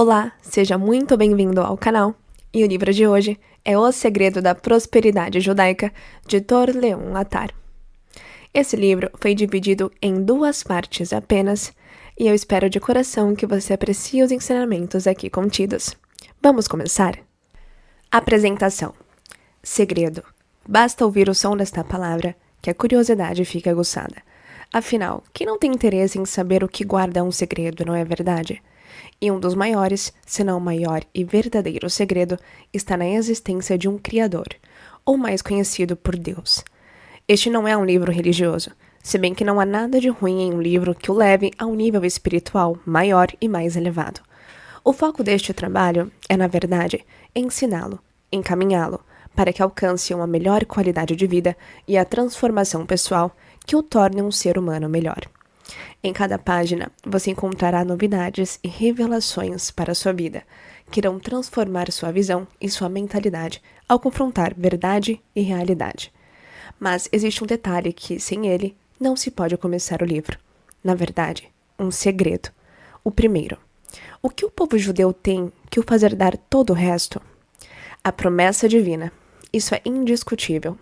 Olá, seja muito bem-vindo ao canal. E o livro de hoje é O Segredo da Prosperidade Judaica, de Dor Leon Attar. Esse livro foi dividido em 2 partes apenas, e eu espero de coração que você aprecie os ensinamentos aqui contidos. Vamos começar? Apresentação. Segredo. Basta ouvir o som desta palavra que a curiosidade fica aguçada. Afinal, quem não tem interesse em saber o que guarda um segredo, não é verdade? E um dos maiores, se não o maior e verdadeiro segredo, está na existência de um Criador, ou mais conhecido por Deus. Este não é um livro religioso, se bem que não há nada de ruim em um livro que o leve a um nível espiritual maior e mais elevado. O foco deste trabalho é, na verdade, ensiná-lo, encaminhá-lo, para que alcance uma melhor qualidade de vida e a transformação pessoal que o torne um ser humano melhor. Em cada página, você encontrará novidades e revelações para a sua vida, que irão transformar sua visão e sua mentalidade ao confrontar verdade e realidade. Mas existe um detalhe que, sem ele, não se pode começar o livro. Na verdade, um segredo. O primeiro. O que o povo judeu tem que o fazer dar todo o resto? A promessa divina. Isso é indiscutível.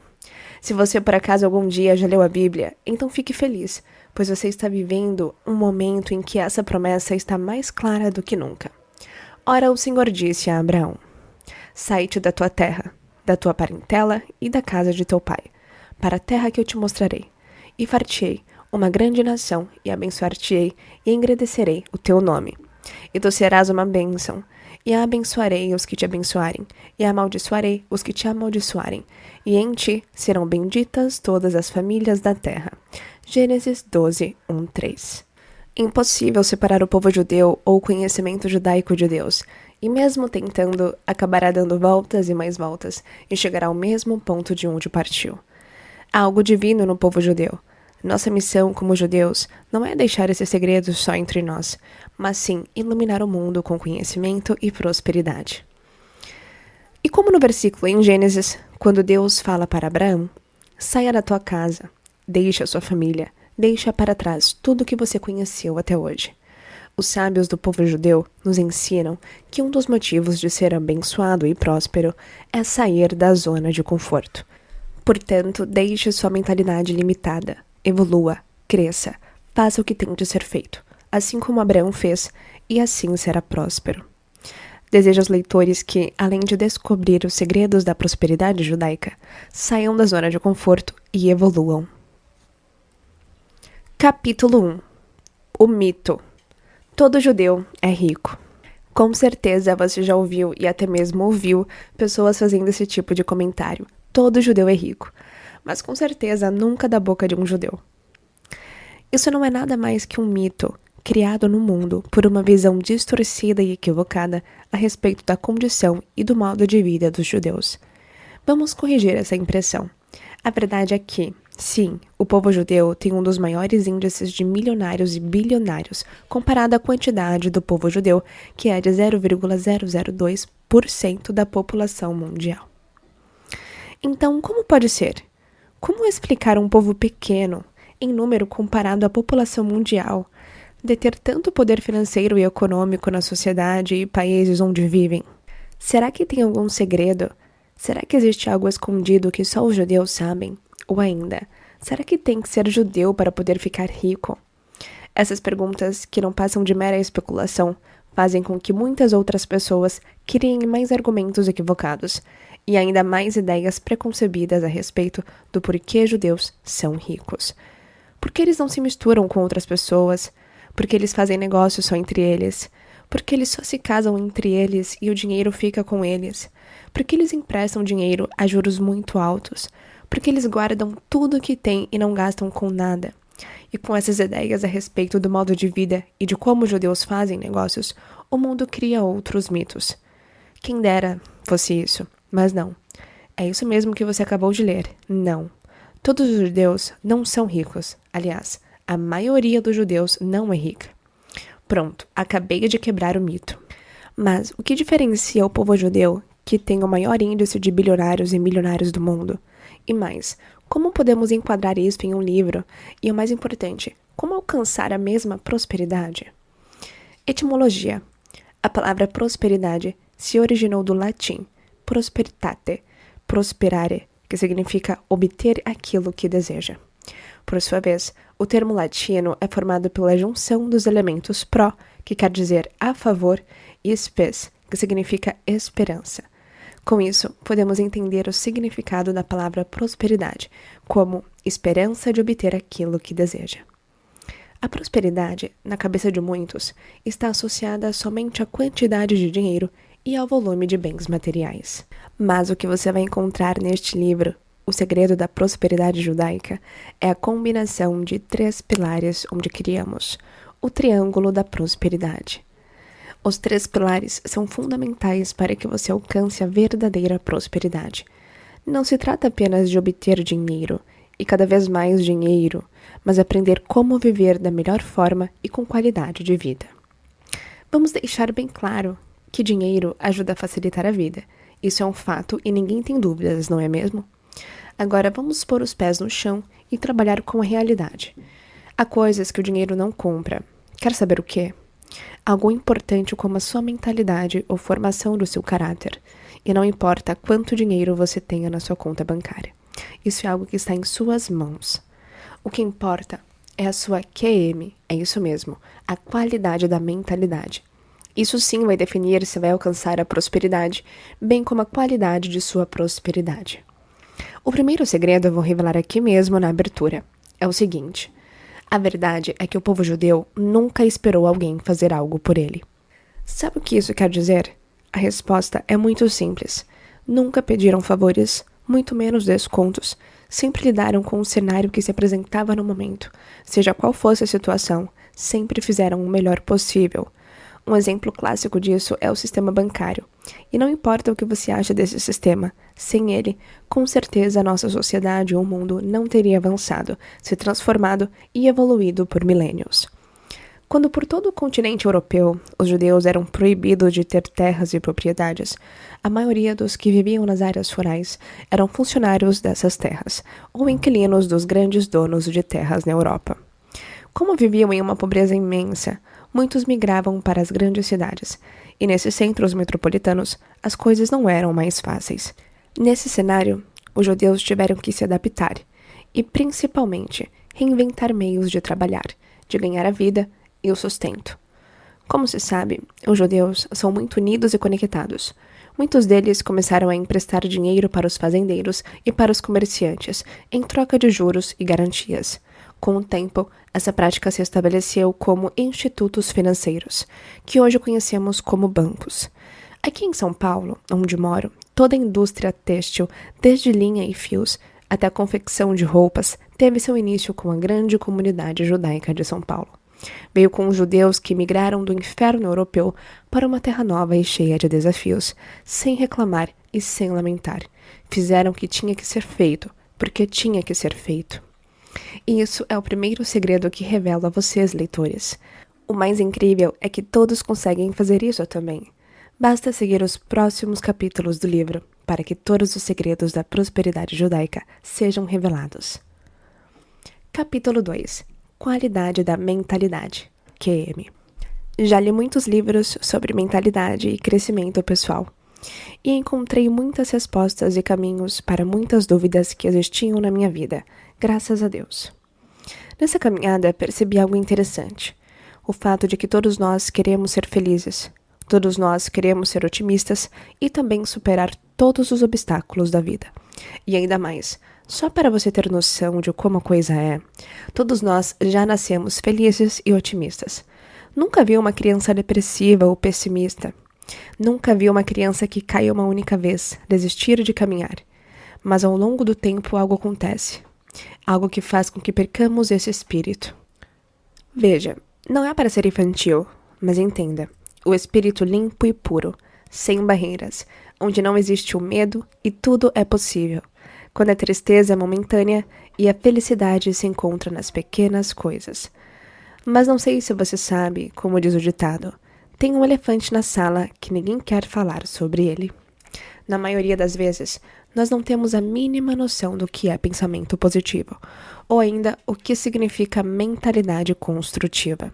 Se você por acaso algum dia já leu a Bíblia, então fique feliz, pois você está vivendo um momento em que essa promessa está mais clara do que nunca. Ora, o Senhor disse a Abraão: sai-te da tua terra, da tua parentela e da casa de teu pai, para a terra que eu te mostrarei, e far-te-ei uma grande nação, e abençoar-te-ei, e engrandecerei o teu nome. E tu serás uma bênção, e abençoarei os que te abençoarem, e amaldiçoarei os que te amaldiçoarem, e em ti serão benditas todas as famílias da terra. Gênesis 12, 1, 3. Impossível separar o povo judeu ou o conhecimento judaico de Deus, e mesmo tentando, acabará dando voltas e mais voltas, e chegará ao mesmo ponto de onde partiu. Há algo divino no povo judeu. Nossa missão como judeus não é deixar esse segredo só entre nós, mas sim iluminar o mundo com conhecimento e prosperidade. E como no versículo em Gênesis, quando Deus fala para Abraão: saia da tua casa, deixa a sua família, deixa para trás tudo o que você conheceu até hoje. Os sábios do povo judeu nos ensinam que um dos motivos de ser abençoado e próspero é sair da zona de conforto. Portanto, deixe sua mentalidade limitada, evolua, cresça, faça o que tem de ser feito, assim como Abraão fez, e assim será próspero. Desejo aos leitores que, além de descobrir os segredos da prosperidade judaica, saiam da zona de conforto e evoluam. Capítulo 1. O mito. Todo judeu é rico. Com certeza você já ouviu e até mesmo ouviu pessoas fazendo esse tipo de comentário. Todo judeu é rico. Mas com certeza nunca da boca de um judeu. Isso não é nada mais que um mito criado no mundo por uma visão distorcida e equivocada a respeito da condição e do modo de vida dos judeus. Vamos corrigir essa impressão. A verdade é que, sim, o povo judeu tem um dos maiores índices de milionários e bilionários comparado à quantidade do povo judeu, que é de 0,002% da população mundial. Então, como pode ser? Como explicar um povo pequeno, em número comparado à população mundial, deter tanto poder financeiro e econômico na sociedade e países onde vivem? Será que tem algum segredo? Será que existe algo escondido que só os judeus sabem? Ou ainda, será que tem que ser judeu para poder ficar rico? Essas perguntas, que não passam de mera especulação, fazem com que muitas outras pessoas criem mais argumentos equivocados e ainda mais ideias preconcebidas a respeito do porquê judeus são ricos. Por que eles não se misturam com outras pessoas? Por que eles fazem negócios só entre eles? Por que eles só se casam entre eles e o dinheiro fica com eles? Por que eles emprestam dinheiro a juros muito altos? Por que eles guardam tudo o que têm e não gastam com nada? E com essas ideias a respeito do modo de vida e de como os judeus fazem negócios, o mundo cria outros mitos. Quem dera fosse isso, mas não. É isso mesmo que você acabou de ler. Não. Todos os judeus não são ricos. Aliás, a maioria dos judeus não é rica. Pronto, acabei de quebrar o mito. Mas o que diferencia o povo judeu, que tem o maior índice de bilionários e milionários do mundo? E mais, como podemos enquadrar isso em um livro? E o mais importante, como alcançar a mesma prosperidade? Etimologia. A palavra prosperidade se originou do latim prosperitate, prosperare, que significa obter aquilo que deseja. Por sua vez, o termo latino é formado pela junção dos elementos pro, que quer dizer a favor, e spes, que significa esperança. Com isso, podemos entender o significado da palavra prosperidade como esperança de obter aquilo que deseja. A prosperidade, na cabeça de muitos, está associada somente à quantidade de dinheiro e ao volume de bens materiais. Mas o que você vai encontrar neste livro, O Segredo da Prosperidade Judaica, é a combinação de 3 pilares onde criamos o triângulo da prosperidade. Os 3 pilares são fundamentais para que você alcance a verdadeira prosperidade. Não se trata apenas de obter dinheiro, e cada vez mais dinheiro, mas aprender como viver da melhor forma e com qualidade de vida. Vamos deixar bem claro que dinheiro ajuda a facilitar a vida. Isso é um fato e ninguém tem dúvidas, não é mesmo? Agora vamos pôr os pés no chão e trabalhar com a realidade. Há coisas que o dinheiro não compra. Quer saber o quê? Algo importante como a sua mentalidade ou formação do seu caráter. E não importa quanto dinheiro você tenha na sua conta bancária. Isso é algo que está em suas mãos. O que importa é a sua QM, é isso mesmo, a qualidade da mentalidade. Isso sim vai definir se vai alcançar a prosperidade, bem como a qualidade de sua prosperidade. O primeiro segredo eu vou revelar aqui mesmo na abertura. É o seguinte: a verdade é que o povo judeu nunca esperou alguém fazer algo por ele. Sabe o que isso quer dizer? A resposta é muito simples. Nunca pediram favores, muito menos descontos. Sempre lidaram com o cenário que se apresentava no momento. Seja qual fosse a situação, sempre fizeram o melhor possível. Um exemplo clássico disso é o sistema bancário. E não importa o que você acha desse sistema, sem ele, com certeza a nossa sociedade ou o mundo não teria avançado, se transformado e evoluído por milênios. Quando por todo o continente europeu os judeus eram proibidos de ter terras e propriedades, a maioria dos que viviam nas áreas rurais eram funcionários dessas terras, ou inquilinos dos grandes donos de terras na Europa. Como viviam em uma pobreza imensa, muitos migravam para as grandes cidades, e nesses centros metropolitanos as coisas não eram mais fáceis. Nesse cenário, os judeus tiveram que se adaptar e, principalmente, reinventar meios de trabalhar, de ganhar a vida e o sustento. Como se sabe, os judeus são muito unidos e conectados. Muitos deles começaram a emprestar dinheiro para os fazendeiros e para os comerciantes, em troca de juros e garantias. Com o tempo, essa prática se estabeleceu como institutos financeiros, que hoje conhecemos como bancos. Aqui em São Paulo, onde moro, toda a indústria têxtil, desde linha e fios até a confecção de roupas, teve seu início com a grande comunidade judaica de São Paulo. Veio com os judeus que migraram do inferno europeu para uma terra nova e cheia de desafios, sem reclamar e sem lamentar. Fizeram o que tinha que ser feito, porque tinha que ser feito. E isso é o primeiro segredo que revelo a vocês, leitores. O mais incrível é que todos conseguem fazer isso também. Basta seguir os próximos capítulos do livro para que todos os segredos da prosperidade judaica sejam revelados. Capítulo 2. Qualidade da mentalidade, QM. Já li muitos livros sobre mentalidade e crescimento pessoal, e encontrei muitas respostas e caminhos para muitas dúvidas que existiam na minha vida, graças a Deus. Nessa caminhada, percebi algo interessante, o fato de que todos nós queremos ser felizes, todos nós queremos ser otimistas e também superar todos os obstáculos da vida. E ainda mais, só para você ter noção de como a coisa é, todos nós já nascemos felizes e otimistas. Nunca vi uma criança depressiva ou pessimista. Nunca vi uma criança que cai uma única vez, desistir de caminhar. Mas ao longo do tempo algo acontece. Algo que faz com que percamos esse espírito. Veja, não é para ser infantil, mas entenda. O espírito limpo e puro, sem barreiras, onde não existe o medo e tudo é possível. Quando a tristeza é momentânea e a felicidade se encontra nas pequenas coisas. Mas não sei se você sabe, como diz o ditado, tem um elefante na sala que ninguém quer falar sobre ele. Na maioria das vezes, nós não temos a mínima noção do que é pensamento positivo, ou ainda o que significa mentalidade construtiva.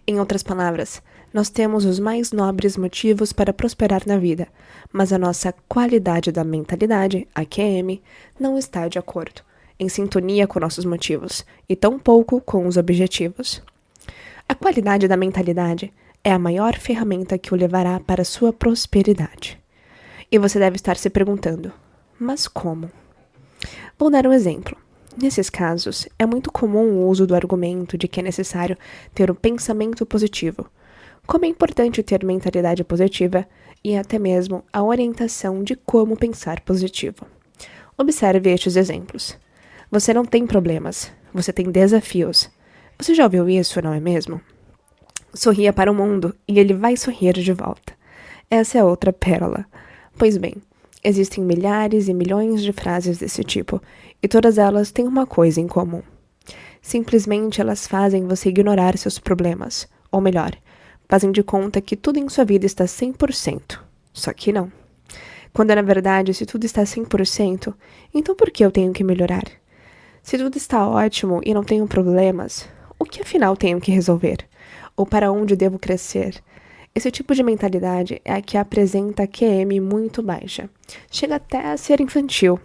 Em outras palavras, Nós temos os mais nobres motivos para prosperar na vida, mas a nossa qualidade da mentalidade, a QM, não está de acordo, em sintonia com nossos motivos, e tampouco com os objetivos. A qualidade da mentalidade é a maior ferramenta que o levará para a sua prosperidade. E você deve estar se perguntando, mas como? Vou dar um exemplo. Nesses casos, é muito comum o uso do argumento de que é necessário ter um pensamento positivo. Como é importante ter mentalidade positiva e até mesmo a orientação de como pensar positivo. Observe estes exemplos. Você não tem problemas, você tem desafios. Você já ouviu isso, não é mesmo? Sorria para o mundo e ele vai sorrir de volta. Essa é outra pérola. Pois bem, existem milhares e milhões de frases desse tipo, e todas elas têm uma coisa em comum. Simplesmente elas fazem você ignorar seus problemas, ou melhor, fazem de conta que tudo em sua vida está 100%. Só que não. Quando na verdade, se tudo está 100%, então por que eu tenho que melhorar? Se tudo está ótimo e não tenho problemas, o que afinal tenho que resolver? Ou para onde devo crescer? Esse tipo de mentalidade é a que apresenta a QM muito baixa. Chega até a ser infantil.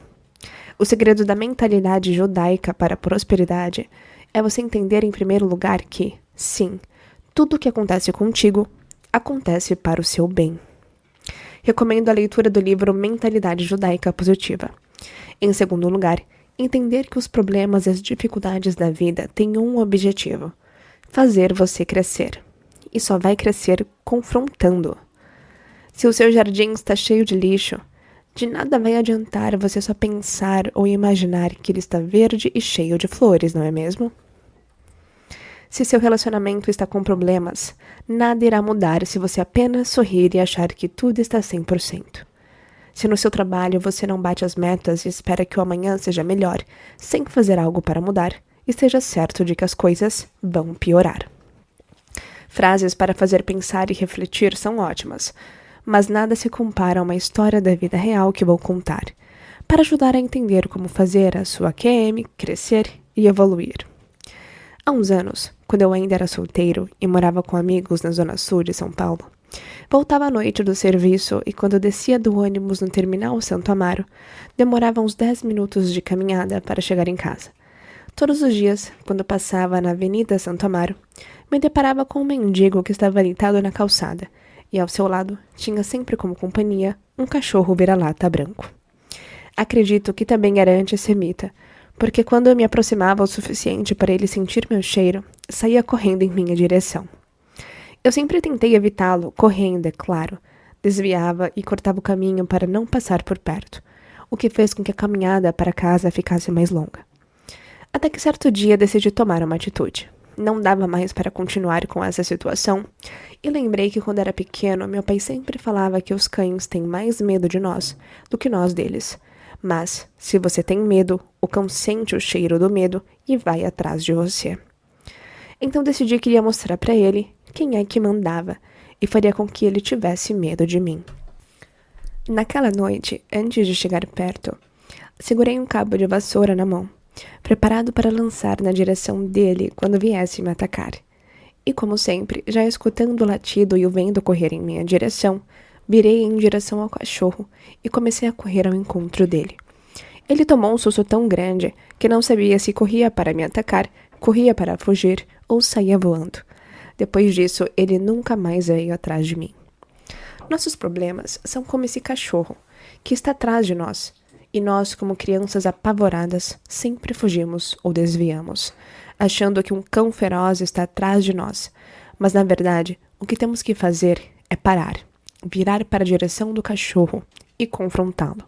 O segredo da mentalidade judaica para a prosperidade é você entender em primeiro lugar que, sim, tudo o que acontece contigo acontece para o seu bem. Recomendo a leitura do livro Mentalidade Judaica Positiva. Em segundo lugar, entender que os problemas e as dificuldades da vida têm um objetivo: fazer você crescer. E só vai crescer confrontando. Se o seu jardim está cheio de lixo, de nada vai adiantar você só pensar ou imaginar que ele está verde e cheio de flores, não é mesmo? Se seu relacionamento está com problemas, nada irá mudar se você apenas sorrir e achar que tudo está 100%. Se no seu trabalho você não bate as metas e espera que o amanhã seja melhor, sem fazer algo para mudar, esteja certo de que as coisas vão piorar. Frases para fazer pensar e refletir são ótimas, mas nada se compara a uma história da vida real que vou contar, para ajudar a entender como fazer a sua QM crescer e evoluir. Há uns anos, quando eu ainda era solteiro e morava com amigos na zona sul de São Paulo, voltava à noite do serviço e quando descia do ônibus no terminal Santo Amaro, demorava uns 10 minutos de caminhada para chegar em casa. Todos os dias, quando passava na Avenida Santo Amaro, me deparava com um mendigo que estava deitado na calçada, e ao seu lado tinha sempre como companhia um cachorro vira-lata branco. Acredito que também era antissemita, porque quando eu me aproximava o suficiente para ele sentir meu cheiro, saía correndo em minha direção. Eu sempre tentei evitá-lo, correndo, é claro, desviava e cortava o caminho para não passar por perto, o que fez com que a caminhada para casa ficasse mais longa. Até que certo dia decidi tomar uma atitude. Não dava mais para continuar com essa situação, e lembrei que quando era pequeno, meu pai sempre falava que os cães têm mais medo de nós do que nós deles. Mas, se você tem medo, o cão sente o cheiro do medo e vai atrás de você. Então decidi que iria mostrar para ele quem é que mandava e faria com que ele tivesse medo de mim. Naquela noite, antes de chegar perto, segurei um cabo de vassoura na mão, preparado para lançar na direção dele quando viesse me atacar. E como sempre, já escutando o latido e o vento correr em minha direção, virei em direção ao cachorro e comecei a correr ao encontro dele. Ele tomou um susto tão grande que não sabia se corria para me atacar, corria para fugir ou saía voando. Depois disso, ele nunca mais veio atrás de mim. Nossos problemas são como esse cachorro, que está atrás de nós, e nós, como crianças apavoradas, sempre fugimos ou desviamos, achando que um cão feroz está atrás de nós. Mas, na verdade, o que temos que fazer é parar, virar para a direção do cachorro e confrontá-lo.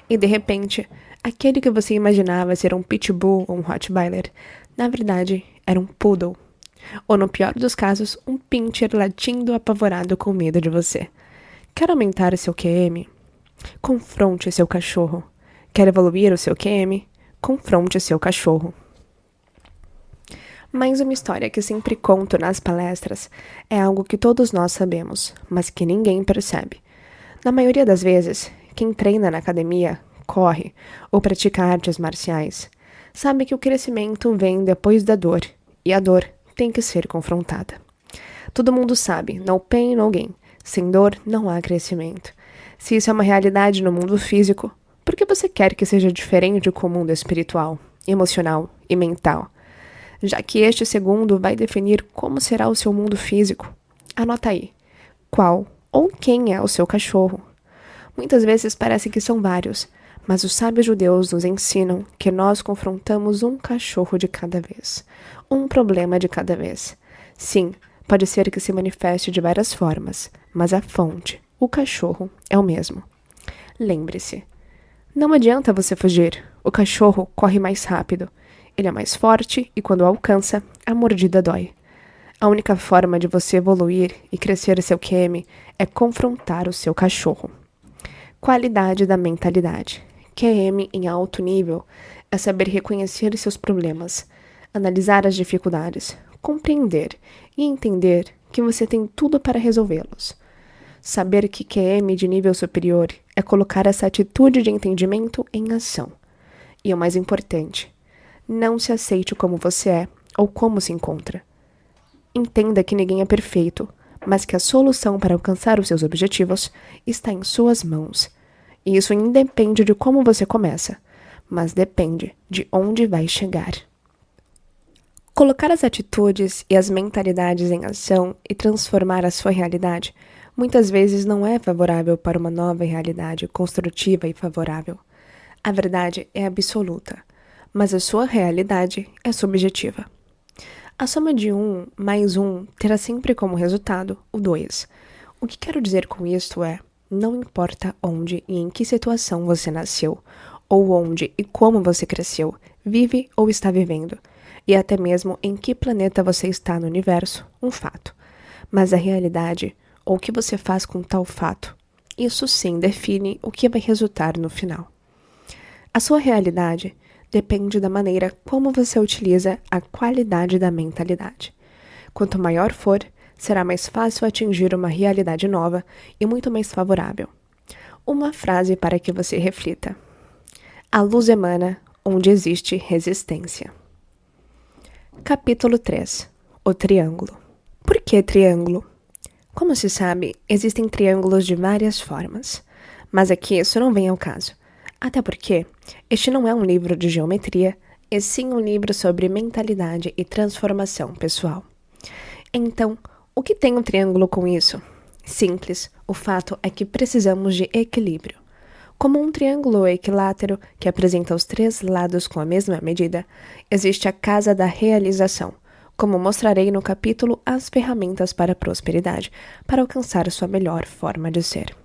E, de repente, aquele que você imaginava ser um pitbull ou um rottweiler, na verdade, era um poodle. Ou, no pior dos casos, um pincher latindo apavorado com medo de você. Quer aumentar o seu QM? Confronte seu cachorro. Quer evoluir o seu QM? Confronte seu cachorro. Mais uma história que sempre conto nas palestras é algo que todos nós sabemos, mas que ninguém percebe. Na maioria das vezes, quem treina na academia, corre ou pratica artes marciais, sabe que o crescimento vem depois da dor, e a dor tem que ser confrontada. Todo mundo sabe, no pain, no gain. Sem dor, não há crescimento. Se isso é uma realidade no mundo físico, por que você quer que seja diferente com o mundo espiritual, emocional e mental? Já que este segundo vai definir como será o seu mundo físico. Anota aí. Qual ou quem é o seu cachorro? Muitas vezes parece que são vários, mas os sábios judeus nos ensinam que nós confrontamos um cachorro de cada vez, um problema de cada vez. Sim, pode ser que se manifeste de várias formas, mas a fonte, o cachorro, é o mesmo. Lembre-se, não adianta você fugir, o cachorro corre mais rápido, ele é mais forte e quando alcança, a mordida dói. A única forma de você evoluir e crescer seu QM é confrontar o seu cachorro. Qualidade da mentalidade. QM em alto nível é saber reconhecer seus problemas, analisar as dificuldades, compreender e entender que você tem tudo para resolvê-los. Saber que QM de nível superior é colocar essa atitude de entendimento em ação. E o mais importante, não se aceite como você é ou como se encontra. Entenda que ninguém é perfeito, mas que a solução para alcançar os seus objetivos está em suas mãos. E isso independe de como você começa, mas depende de onde vai chegar. Colocar as atitudes e as mentalidades em ação e transformar a sua realidade muitas vezes não é favorável para uma nova realidade construtiva e favorável. A verdade é absoluta, mas a sua realidade é subjetiva. A soma de 1 mais 1 terá sempre como resultado o 2. O que quero dizer com isto é, não importa onde e em que situação você nasceu, ou onde e como você cresceu, vive ou está vivendo, e até mesmo em que planeta você está no universo, um fato. Mas a realidade, ou o que você faz com tal fato, isso sim define o que vai resultar no final. A sua realidade depende da maneira como você utiliza a qualidade da mentalidade. Quanto maior for, será mais fácil atingir uma realidade nova e muito mais favorável. Uma frase para que você reflita. A luz emana onde existe resistência. Capítulo 3. O triângulo. Por que triângulo? Como se sabe, existem triângulos de várias formas, mas aqui isso não vem ao caso. Até porque este não é um livro de geometria, e sim um livro sobre mentalidade e transformação pessoal. Então, o que tem um triângulo com isso? Simples, o fato é que precisamos de equilíbrio. Como um triângulo equilátero que apresenta os 3 lados com a mesma medida, existe a casa da realização, como mostrarei no capítulo As Ferramentas para a Prosperidade, para alcançar sua melhor forma de ser.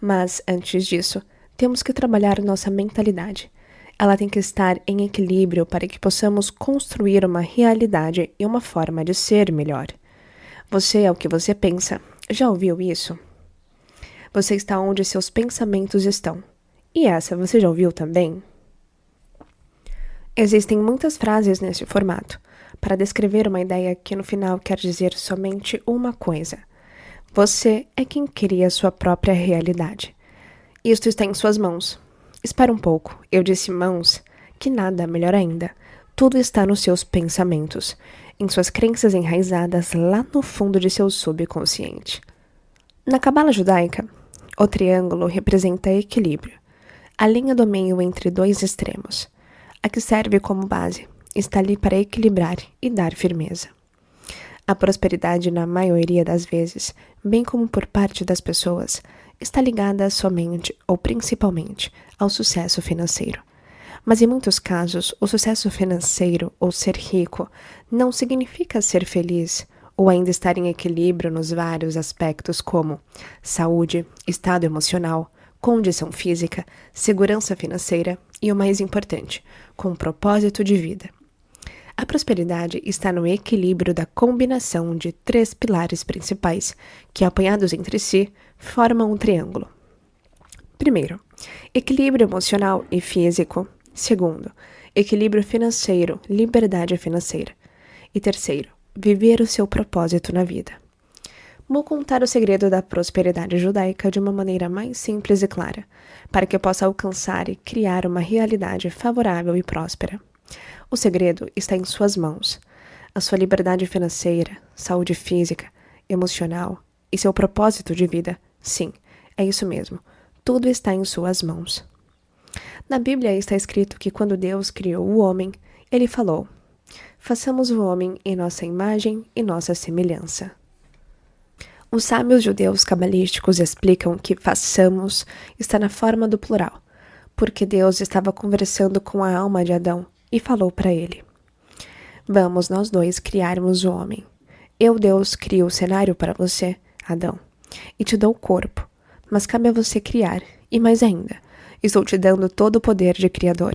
Mas, antes disso, temos que trabalhar nossa mentalidade. Ela tem que estar em equilíbrio para que possamos construir uma realidade e uma forma de ser melhor. Você é o que você pensa. Já ouviu isso? Você está onde seus pensamentos estão. E essa você já ouviu também? Existem muitas frases nesse formato, para descrever uma ideia que no final quer dizer somente uma coisa. Você é quem cria sua própria realidade. Isto está em suas mãos. Espera um pouco, eu disse mãos, que nada, melhor ainda. Tudo está nos seus pensamentos, em suas crenças enraizadas lá no fundo de seu subconsciente. Na cabala judaica, o triângulo representa equilíbrio, a linha do meio entre 2 extremos. A que serve como base, está ali para equilibrar e dar firmeza. A prosperidade, na maioria das vezes, bem como por parte das pessoas, está ligada somente ou principalmente ao sucesso financeiro. Mas em muitos casos, o sucesso financeiro ou ser rico não significa ser feliz ou ainda estar em equilíbrio nos vários aspectos como saúde, estado emocional, condição física, segurança financeira e, o mais importante, com propósito de vida. A prosperidade está no equilíbrio da combinação de 3 pilares principais, que, apoiados entre si, formam um triângulo. Primeiro, equilíbrio emocional e físico. Segundo, equilíbrio financeiro, liberdade financeira. E terceiro, viver o seu propósito na vida. Vou contar o segredo da prosperidade judaica de uma maneira mais simples e clara, para que possa alcançar e criar uma realidade favorável e próspera. O segredo está em suas mãos. a sua liberdade financeira, saúde física, emocional e seu propósito de vida. Sim, é isso mesmo. Tudo está em suas mãos. Na Bíblia está escrito que quando Deus criou o homem, ele falou: façamos o homem em nossa imagem e nossa semelhança. Os sábios judeus cabalísticos explicam que façamos está na forma do plural, porque Deus estava conversando com a alma de Adão e falou para ele: vamos nós dois criarmos o homem. Eu, Deus, crio o cenário para você, Adão, e te dou o corpo, mas cabe a você criar, e mais ainda, estou te dando todo o poder de criador.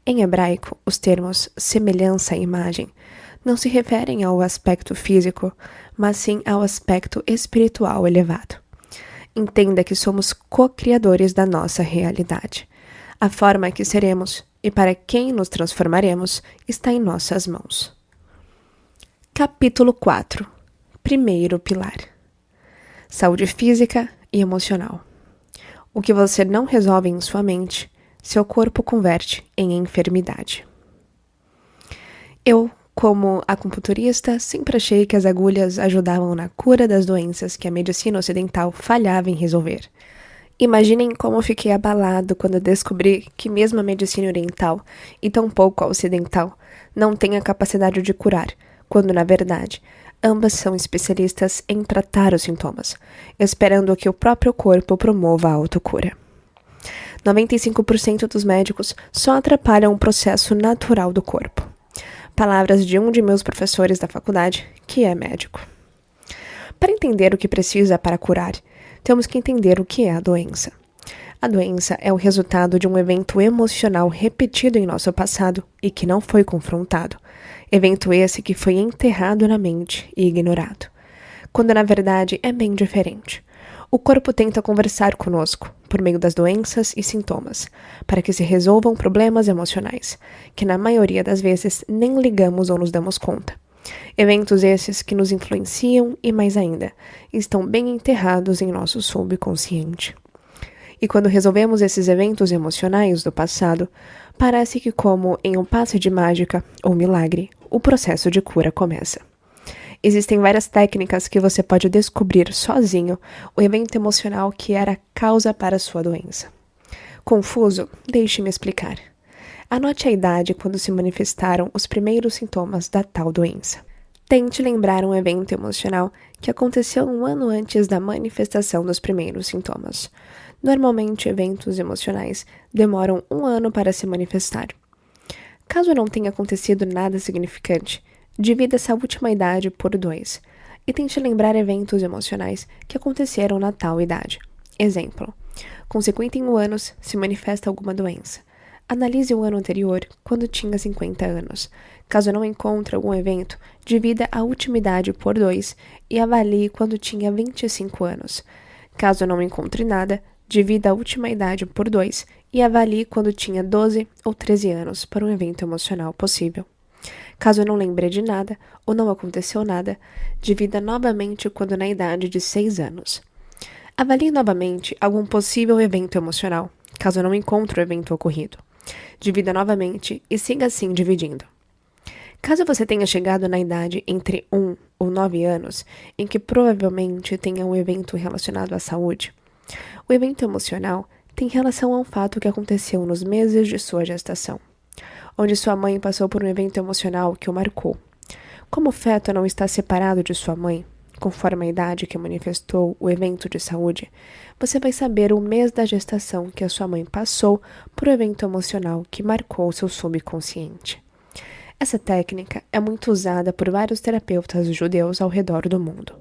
Em hebraico, os termos semelhança e imagem não se referem ao aspecto físico, mas sim ao aspecto espiritual elevado. Entenda que somos co-criadores da nossa realidade. A forma que seremos e para quem nos transformaremos está em nossas mãos. Capítulo 4. Primeiro pilar: saúde física e emocional. O que você não resolve em sua mente, seu corpo converte em enfermidade. Eu, como acupunturista, sempre achei que as agulhas ajudavam na cura das doenças que a medicina ocidental falhava em resolver. Imaginem como fiquei abalado quando descobri que mesmo a medicina oriental, e tampouco a ocidental, não tem a capacidade de curar, quando na verdade, ambas são especialistas em tratar os sintomas, esperando que o próprio corpo promova a autocura. 95% dos médicos só atrapalham o processo natural do corpo. Palavras de um de meus professores da faculdade, que é médico. Para entender o que precisa para curar, temos que entender o que é a doença. A doença é o resultado de um evento emocional repetido em nosso passado e que não foi confrontado. Evento esse que foi enterrado na mente e ignorado. Quando na verdade é bem diferente. O corpo tenta conversar conosco, por meio das doenças e sintomas, para que se resolvam problemas emocionais, que na maioria das vezes nem ligamos ou nos damos conta. Eventos esses que nos influenciam e, mais ainda, estão bem enterrados em nosso subconsciente. E quando resolvemos esses eventos emocionais do passado, parece que, como em um passe de mágica ou milagre, o processo de cura começa. Existem várias técnicas que você pode descobrir sozinho o evento emocional que era a causa para a sua doença. Confuso? Deixe-me explicar. Anote a idade quando se manifestaram os primeiros sintomas da tal doença. Tente lembrar um evento emocional que aconteceu um ano antes da manifestação dos primeiros sintomas. Normalmente, eventos emocionais demoram 1 ano para se manifestar. Caso não tenha acontecido nada significante, divida essa última idade por 2 e tente lembrar eventos emocionais que aconteceram na tal idade. Exemplo: com 51 anos se manifesta alguma doença. Analise o ano anterior, quando tinha 50 anos. Caso não encontre algum evento, divida a última idade por 2 e avalie quando tinha 25 anos. Caso não encontre nada, divida a última idade por 2 e avalie quando tinha 12 ou 13 anos para um evento emocional possível. Caso não lembre de nada ou não aconteceu nada, divida novamente quando na idade de 6 anos. Avalie novamente algum possível evento emocional, caso não encontre o evento ocorrido. Divida novamente e siga assim dividindo. Caso você tenha chegado na idade entre 1 ou 9 anos, em que provavelmente tenha um evento relacionado à saúde, o evento emocional tem relação ao fato que aconteceu nos meses de sua gestação, onde sua mãe passou por um evento emocional que o marcou. Como o feto não está separado de sua mãe, conforme a idade que manifestou o evento de saúde, você vai saber o mês da gestação que a sua mãe passou por um evento emocional que marcou seu subconsciente. Essa técnica é muito usada por vários terapeutas judeus ao redor do mundo.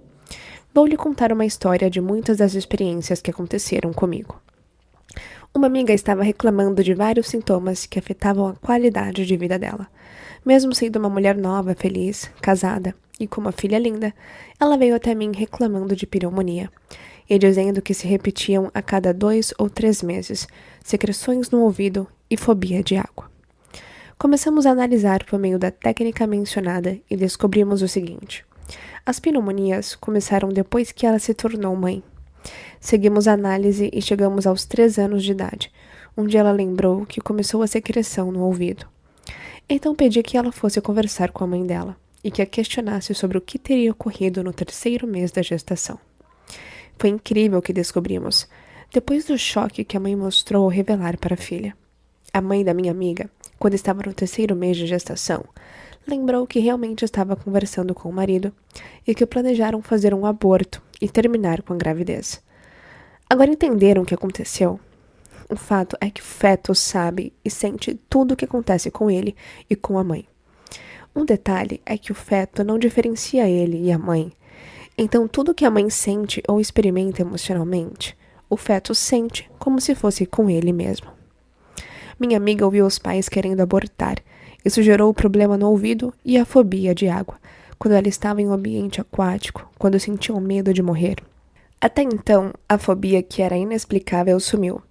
Vou lhe contar uma história de muitas das experiências que aconteceram comigo. Uma amiga estava reclamando de vários sintomas que afetavam a qualidade de vida dela. Mesmo sendo uma mulher nova, feliz, casada e com uma filha linda, ela veio até mim reclamando de pneumonia e dizendo que se repetiam a cada 2 ou 3 meses, secreções no ouvido e fobia de água. Começamos a analisar por meio da técnica mencionada e descobrimos o seguinte: as pneumonias começaram depois que ela se tornou mãe. Seguimos a análise e chegamos aos 3 anos de idade, onde ela lembrou que começou a secreção no ouvido. Então pedi que ela fosse conversar com a mãe dela. e que a questionasse sobre o que teria ocorrido no 3º mês da gestação. Foi incrível o que descobrimos, depois do choque que a mãe mostrou ao revelar para a filha. A mãe da minha amiga, quando estava no 3º mês de gestação, lembrou que realmente estava conversando com o marido e que planejaram fazer um aborto e terminar com a gravidez. Agora entenderam o que aconteceu? O fato é que o feto sabe e sente tudo o que acontece com ele e com a mãe. Um detalhe é que o feto não diferencia ele e a mãe. Então, tudo que a mãe sente ou experimenta emocionalmente, o feto sente como se fosse com ele mesmo. Minha amiga ouviu os pais querendo abortar. Isso gerou o problema no ouvido e a fobia de água, quando ela estava em um ambiente aquático, quando sentia o medo de morrer. Até então, a fobia que era inexplicável sumiu.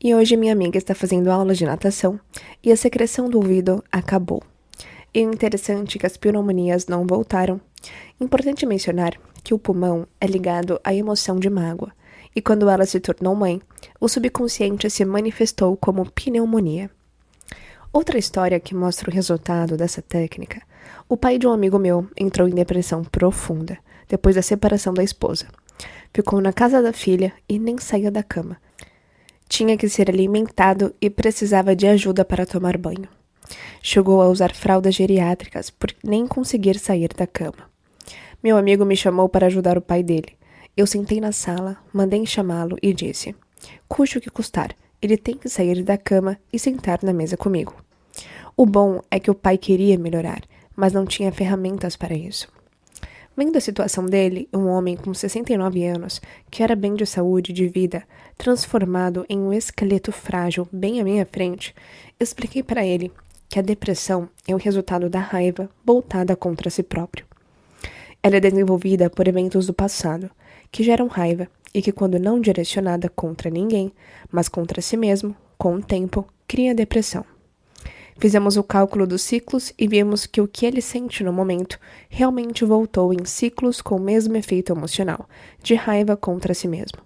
E hoje minha amiga está fazendo aulas de natação e a secreção do ouvido acabou. E o interessante é que as pneumonias não voltaram. Importante mencionar que o pulmão é ligado à emoção de mágoa, e quando ela se tornou mãe, o subconsciente se manifestou como pneumonia. Outra história que mostra o resultado dessa técnica: o pai de um amigo meu entrou em depressão profunda depois da separação da esposa. Ficou na casa da filha e nem saía da cama. Tinha que ser alimentado e precisava de ajuda para tomar banho. Chegou a usar fraldas geriátricas por nem conseguir sair da cama. Meu amigo me chamou para ajudar o pai dele. Eu sentei na sala, mandei chamá-lo e disse: custe o que custar, ele tem que sair da cama e sentar na mesa comigo. O bom é que o pai queria melhorar, mas não tinha ferramentas para isso. Vendo a situação dele, um homem com 69 anos, que era bem de saúde e de vida, transformado em um esqueleto frágil bem à minha frente, expliquei para ele que a depressão é o resultado da raiva voltada contra si próprio. Ela é desenvolvida por eventos do passado, que geram raiva e que, quando não direcionada contra ninguém, mas contra si mesmo, com o tempo, cria depressão. Fizemos o cálculo dos ciclos e vimos que o que ele sente no momento realmente voltou em ciclos com o mesmo efeito emocional, de raiva contra si mesmo.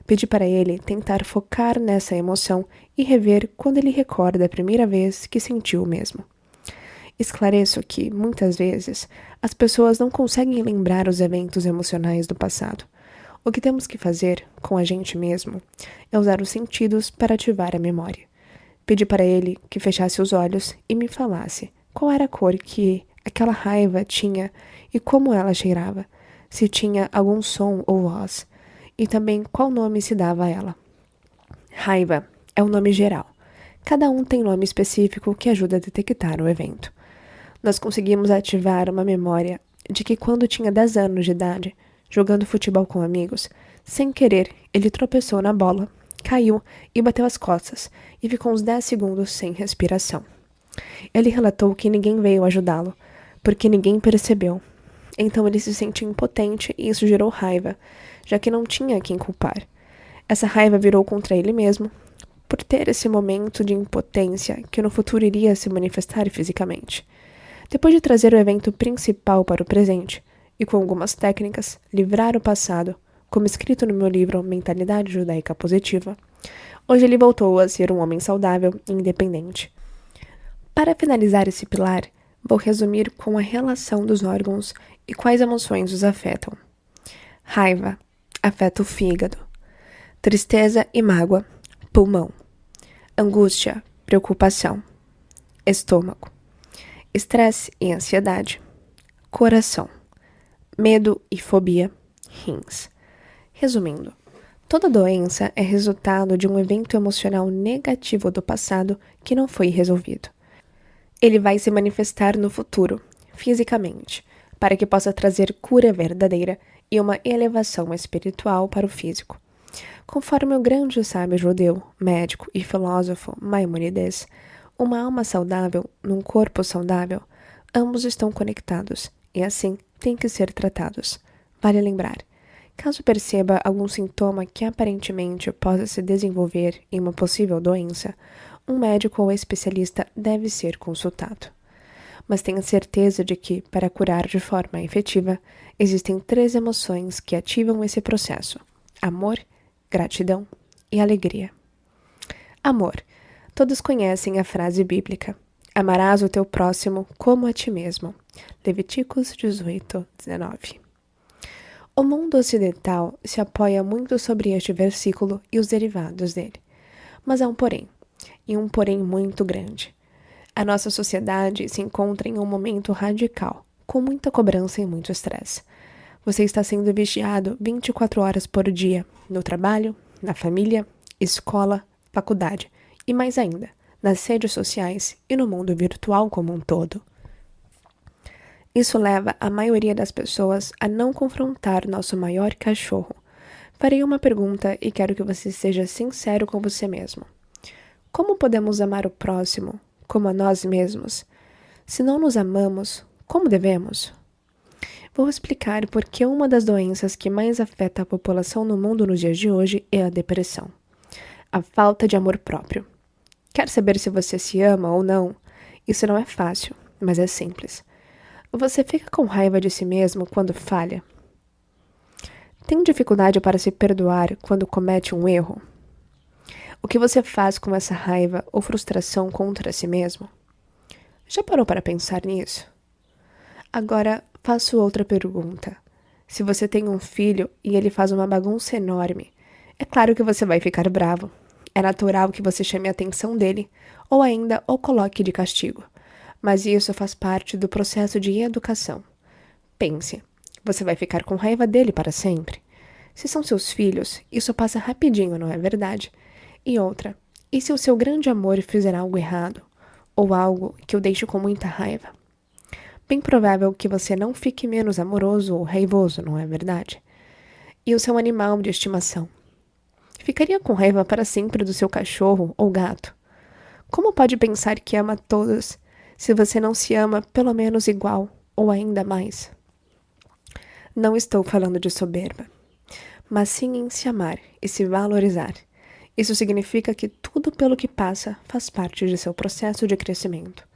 Pedi para ele tentar focar nessa emoção e rever quando ele recorda a primeira vez que sentiu o mesmo. Esclareço que, muitas vezes, as pessoas não conseguem lembrar os eventos emocionais do passado. O que temos que fazer com a gente mesmo é usar os sentidos para ativar a memória. Pedi para ele que fechasse os olhos e me falasse qual era a cor que aquela raiva tinha e como ela cheirava, se tinha algum som ou voz, e também qual nome se dava a ela. Raiva é um nome geral. Cada um tem nome específico que ajuda a detectar o evento. Nós conseguimos ativar uma memória de que quando tinha 10 anos de idade, jogando futebol com amigos, sem querer, ele tropeçou na bola, caiu e bateu as costas, e ficou uns 10 segundos sem respiração. Ele relatou que ninguém veio ajudá-lo, porque ninguém percebeu. Então ele se sentiu impotente e isso gerou raiva, já que não tinha quem culpar. Essa raiva virou contra ele mesmo, por ter esse momento de impotência que no futuro iria se manifestar fisicamente. Depois de trazer o evento principal para o presente, e com algumas técnicas, livrar o passado, como escrito no meu livro Mentalidade Judaica Positiva, hoje ele voltou a ser um homem saudável e independente. Para finalizar esse pilar, vou resumir com a relação dos órgãos e quais emoções os afetam. Raiva afeta o fígado. Tristeza e mágoa, pulmão. Angústia, preocupação, estômago. Estresse e ansiedade, coração. Medo e fobia, rins. Resumindo, toda doença é resultado de um evento emocional negativo do passado que não foi resolvido. Ele vai se manifestar no futuro, fisicamente, para que possa trazer cura verdadeira e uma elevação espiritual para o físico. Conforme o grande sábio judeu, médico e filósofo Maimonides, uma alma saudável num corpo saudável, ambos estão conectados e assim têm que ser tratados. Vale lembrar, caso perceba algum sintoma que aparentemente possa se desenvolver em uma possível doença, um médico ou especialista deve ser consultado. Mas tenha certeza de que, para curar de forma efetiva, existem 3 emoções que ativam esse processo: amor, gratidão e alegria. Amor. Todos conhecem a frase bíblica: amarás o teu próximo como a ti mesmo. Levíticos 18:19. O mundo ocidental se apoia muito sobre este versículo e os derivados dele. Mas há um porém, e um porém muito grande. A nossa sociedade se encontra em um momento radical, com muita cobrança e muito estresse. Você está sendo vigiado 24 horas por dia, no trabalho, na família, escola, faculdade e mais ainda, nas redes sociais e no mundo virtual como um todo. Isso leva a maioria das pessoas a não confrontar nosso maior cachorro. Farei uma pergunta e quero que você seja sincero com você mesmo. Como podemos amar o próximo como a nós mesmos? Se não nos amamos, como devemos? Vou explicar por que uma das doenças que mais afeta a população no mundo nos dias de hoje é a depressão. A falta de amor próprio. Quer saber se você se ama ou não? Isso não é fácil, mas é simples. Você fica com raiva de si mesmo quando falha? Tem dificuldade para se perdoar quando comete um erro? O que você faz com essa raiva ou frustração contra si mesmo? Já parou para pensar nisso? Agora, faço outra pergunta. Se você tem um filho e ele faz uma bagunça enorme, é claro que você vai ficar bravo. É natural que você chame a atenção dele, ou ainda o coloque de castigo. Mas isso faz parte do processo de educação. Pense, você vai ficar com raiva dele para sempre? Se são seus filhos, isso passa rapidinho, não é verdade? E outra, e se o seu grande amor fizer algo errado? Ou algo que o deixe com muita raiva? Bem provável que você não fique menos amoroso ou raivoso, não é verdade? E o seu animal de estimação? Ficaria com raiva para sempre do seu cachorro ou gato? Como pode pensar que ama todos se você não se ama pelo menos igual ou ainda mais? Não estou falando de soberba, mas sim em se amar e se valorizar. Isso significa que tudo pelo que passa faz parte de seu processo de crescimento.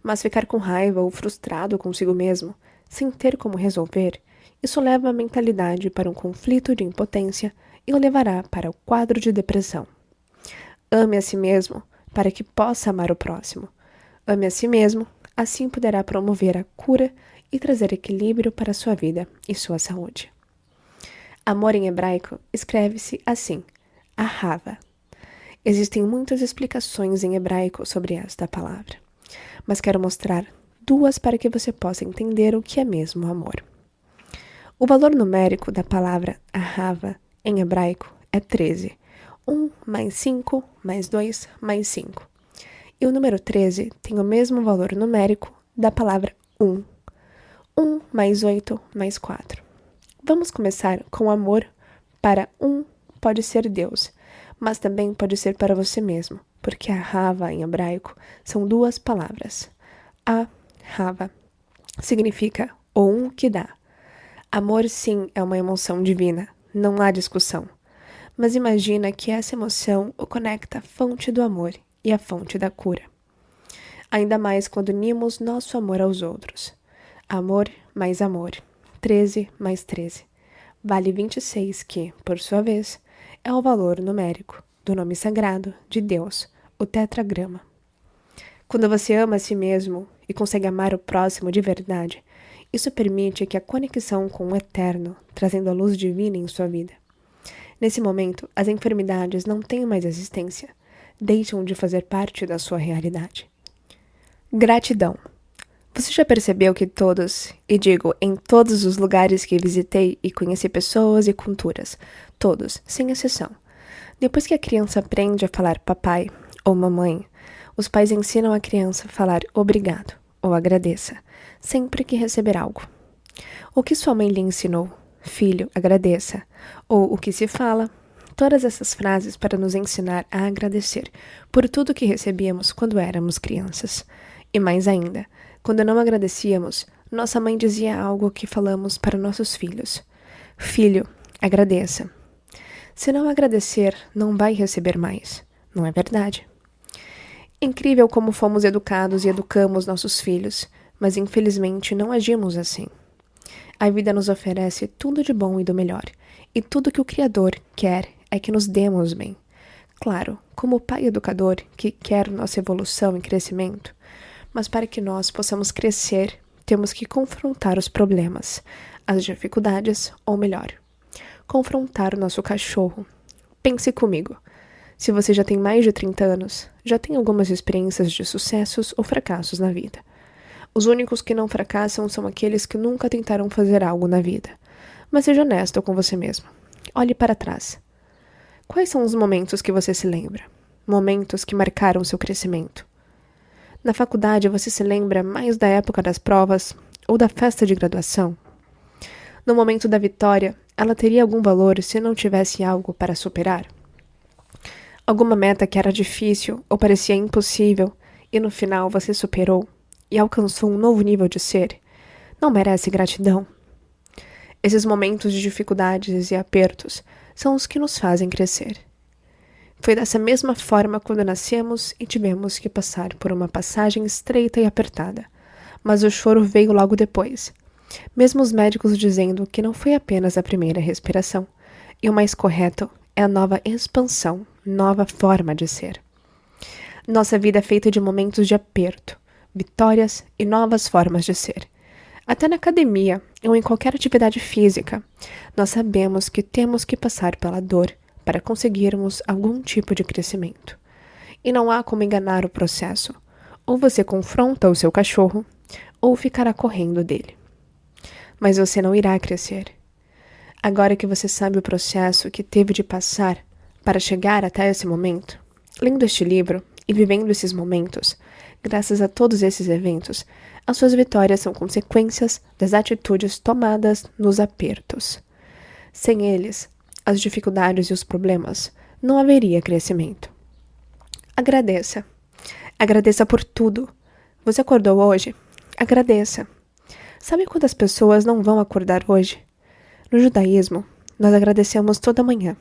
Mas ficar com raiva ou frustrado consigo mesmo, sem ter como resolver, isso leva a mentalidade para um conflito de impotência e o levará para o quadro de depressão. Ame a si mesmo para que possa amar o próximo. Ame a si mesmo, assim poderá promover a cura e trazer equilíbrio para a sua vida e sua saúde. Amor em hebraico escreve-se assim, ahava. Existem muitas explicações em hebraico sobre esta palavra, mas quero mostrar duas para que você possa entender o que é mesmo amor. O valor numérico da palavra ahava em hebraico é 13. 1 mais 5 mais 2 mais 5. E o número 13 tem o mesmo valor numérico da palavra 1. 1 mais 8 mais 4. Vamos começar com amor para pode ser Deus, mas também pode ser para você mesmo, porque ahava em hebraico são duas palavras. Ahava significa o que dá. Amor sim é uma emoção divina, não há discussão. Mas imagina que essa emoção o conecta à fonte do amor e à fonte da cura. Ainda mais quando unimos nosso amor aos outros. Amor mais amor. 13 mais 13. Vale 26, que, por sua vez, é o valor numérico do nome sagrado de Deus, o tetragrama. Quando você ama a si mesmo e consegue amar o próximo de verdade, isso permite que a conexão com o eterno, trazendo a luz divina em sua vida. Nesse momento, as enfermidades não têm mais existência, deixam de fazer parte da sua realidade. Gratidão. Você já percebeu que todos, e digo em todos os lugares que visitei e conheci pessoas e culturas, todos, sem exceção, depois que a criança aprende a falar papai ou mamãe, os pais ensinam a criança a falar obrigado ou agradeça, sempre que receber algo. O que sua mãe lhe ensinou? Filho, agradeça. Ou o que se fala? Todas essas frases para nos ensinar a agradecer por tudo que recebíamos quando éramos crianças. E mais ainda, quando não agradecíamos, nossa mãe dizia algo que falamos para nossos filhos. Filho, agradeça. Se não agradecer, não vai receber mais. Não é verdade? Incrível como fomos educados e educamos nossos filhos, mas infelizmente não agimos assim. A vida nos oferece tudo de bom e do melhor, e tudo que o Criador quer é que nos demos bem. Claro, como pai educador que quer nossa evolução e crescimento, mas para que nós possamos crescer, temos que confrontar os problemas, as dificuldades, ou melhor, confrontar o nosso cachorro. Pense comigo. Se você já tem mais de 30 anos, já tem algumas experiências de sucessos ou fracassos na vida. Os únicos que não fracassam são aqueles que nunca tentaram fazer algo na vida. Mas seja honesto com você mesmo. Olhe para trás. Quais são os momentos que você se lembra? Momentos que marcaram seu crescimento. Na faculdade, você se lembra mais da época das provas ou da festa de graduação? No momento da vitória, ela teria algum valor se não tivesse algo para superar? Alguma meta que era difícil ou parecia impossível e no final você superou e alcançou um novo nível de ser? Não merece gratidão? Esses momentos de dificuldades e apertos são os que nos fazem crescer. Foi dessa mesma forma quando nascemos e tivemos que passar por uma passagem estreita e apertada. Mas o choro veio logo depois. Mesmo os médicos dizendo que não foi apenas a primeira respiração. E o mais correto é a nova expansão, nova forma de ser. Nossa vida é feita de momentos de aperto, vitórias e novas formas de ser. Até na academia ou em qualquer atividade física, nós sabemos que temos que passar pela dor para conseguirmos algum tipo de crescimento. E não há como enganar o processo. Ou você confronta o seu cachorro, ou ficará correndo dele. Mas você não irá crescer. Agora que você sabe o processo que teve de passar para chegar até esse momento, lendo este livro e vivendo esses momentos, graças a todos esses eventos, as suas vitórias são consequências das atitudes tomadas nos apertos. Sem eles, as dificuldades e os problemas, não haveria crescimento. Agradeça. Agradeça por tudo. Você acordou hoje? Agradeça. Sabe quantas pessoas não vão acordar hoje? No judaísmo, nós agradecemos toda manhã,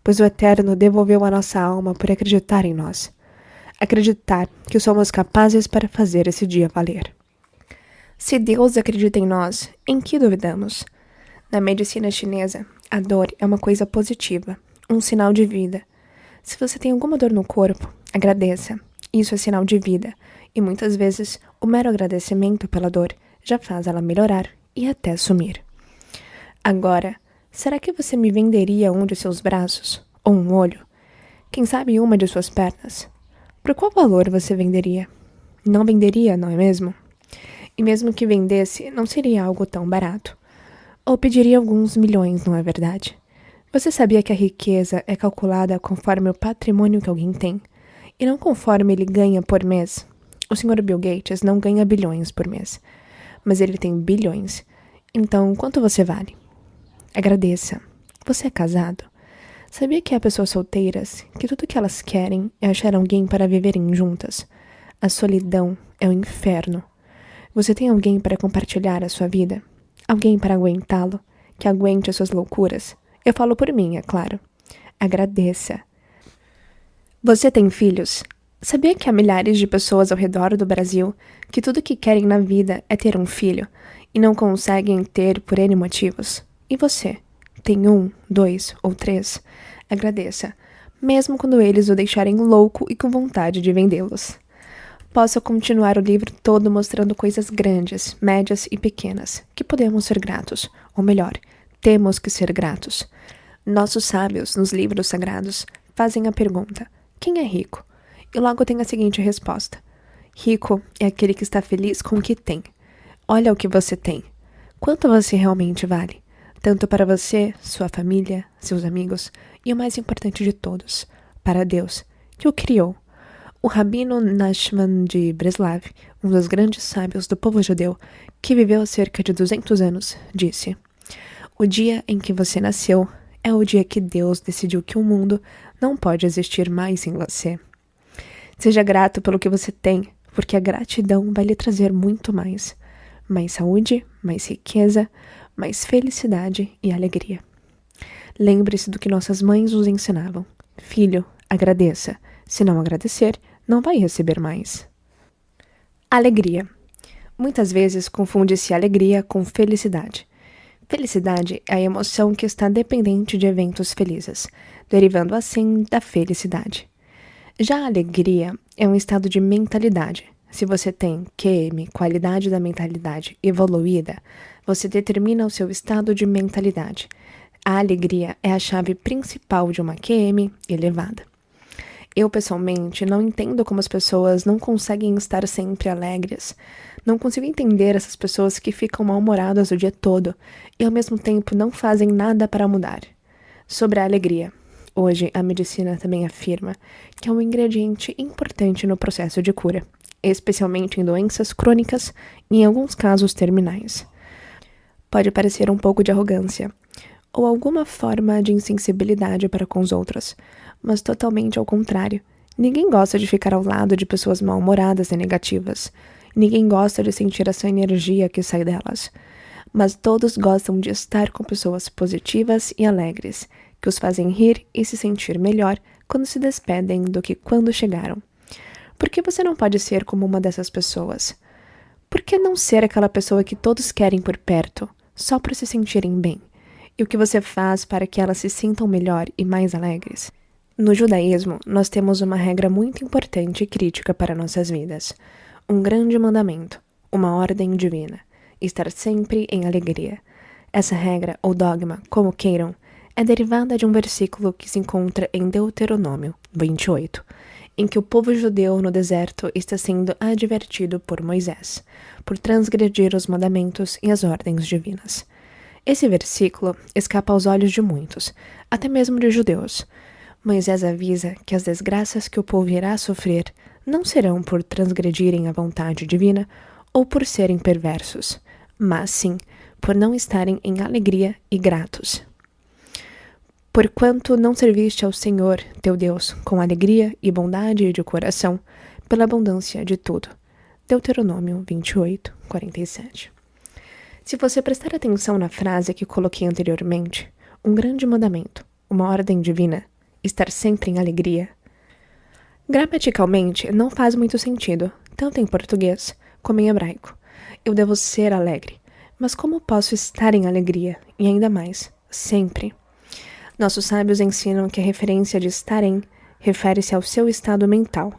pois o Eterno devolveu a nossa alma por acreditar em nós. Acreditar que somos capazes para fazer esse dia valer. Se Deus acredita em nós, em que duvidamos? Na medicina chinesa, a dor é uma coisa positiva, um sinal de vida. Se você tem alguma dor no corpo, agradeça. Isso é sinal de vida, e muitas vezes o mero agradecimento pela dor já faz ela melhorar e até sumir. Agora, será que você me venderia um de seus braços? Ou um olho? Quem sabe uma de suas pernas? Por qual valor você venderia? Não venderia, não é mesmo? E mesmo que vendesse, não seria algo tão barato. Ou pediria alguns milhões, não é verdade? Você sabia que a riqueza é calculada conforme o patrimônio que alguém tem, e não conforme ele ganha por mês? O Sr. Bill Gates não ganha bilhões por mês, mas ele tem bilhões. Então, quanto você vale? Agradeça. Você é casado? Sabia que há pessoas solteiras que tudo que elas querem é achar alguém para viverem juntas? A solidão é o inferno. Você tem alguém para compartilhar a sua vida? Alguém para aguentá-lo? Que aguente as suas loucuras? Eu falo por mim, é claro. Agradeça. Você tem filhos? Sabia que há milhares de pessoas ao redor do Brasil que tudo que querem na vida é ter um filho e não conseguem ter por N motivos? E você? Tem 1, 2 ou 3? Agradeça, mesmo quando eles o deixarem louco e com vontade de vendê-los. Posso continuar o livro todo mostrando coisas grandes, médias e pequenas, que podemos ser gratos, ou melhor, temos que ser gratos. Nossos sábios, nos livros sagrados, fazem a pergunta: quem é rico? E logo tem a seguinte resposta: rico é aquele que está feliz com o que tem. Olha o que você tem. Quanto você realmente vale? Tanto para você, sua família, seus amigos e o mais importante de todos, para Deus, que o criou. O Rabino Nachman de Breslav, um dos grandes sábios do povo judeu, que viveu há cerca de 200 anos, disse: o dia em que você nasceu é o dia que Deus decidiu que o mundo não pode existir mais sem você. Seja grato pelo que você tem, porque a gratidão vai lhe trazer muito mais. Mais saúde, mais riqueza, mais felicidade e alegria. Lembre-se do que nossas mães nos ensinavam. Filho, agradeça. Se não agradecer, não vai receber mais. Alegria. Muitas vezes confunde-se alegria com felicidade. Felicidade é a emoção que está dependente de eventos felizes, derivando assim da felicidade. Já a alegria é um estado de mentalidade, Se você tem QM, qualidade da mentalidade evoluída, você determina o seu estado de mentalidade. A alegria é a chave principal de uma QM elevada. Eu, pessoalmente, não entendo como as pessoas não conseguem estar sempre alegres. Não consigo entender essas pessoas que ficam mal-humoradas o dia todo e, ao mesmo tempo, não fazem nada para mudar. Sobre a alegria. Hoje, a medicina também afirma que é um ingrediente importante no processo de cura, especialmente em doenças crônicas e, em alguns casos, terminais. Pode parecer um pouco de arrogância ou alguma forma de insensibilidade para com os outros, mas totalmente ao contrário. Ninguém gosta de ficar ao lado de pessoas mal-humoradas e negativas. Ninguém gosta de sentir essa energia que sai delas. Mas todos gostam de estar com pessoas positivas e alegres, que os fazem rir e se sentir melhor quando se despedem do que quando chegaram. Por que você não pode ser como uma dessas pessoas? Por que não ser aquela pessoa que todos querem por perto, só para se sentirem bem? E o que você faz para que elas se sintam melhor e mais alegres? No judaísmo, nós temos uma regra muito importante e crítica para nossas vidas. Um grande mandamento, uma ordem divina: estar sempre em alegria. Essa regra, ou dogma, como queiram, é derivada de um versículo que se encontra em Deuteronômio 28, em que o povo judeu no deserto está sendo advertido por Moisés, por transgredir os mandamentos e as ordens divinas. Esse versículo escapa aos olhos de muitos, até mesmo de judeus. Moisés avisa que as desgraças que o povo irá sofrer não serão por transgredirem a vontade divina ou por serem perversos, mas sim por não estarem em alegria e gratos. Porquanto não serviste ao Senhor, teu Deus, com alegria e bondade de coração, pela abundância de tudo. Deuteronômio 28, 47. Se você prestar atenção na frase que coloquei anteriormente, um grande mandamento, uma ordem divina, estar sempre em alegria, gramaticalmente não faz muito sentido, tanto em português como em hebraico. Eu devo ser alegre, mas como posso estar em alegria, e ainda mais, sempre? Nossos sábios ensinam que a referência de estar em refere-se ao seu estado mental.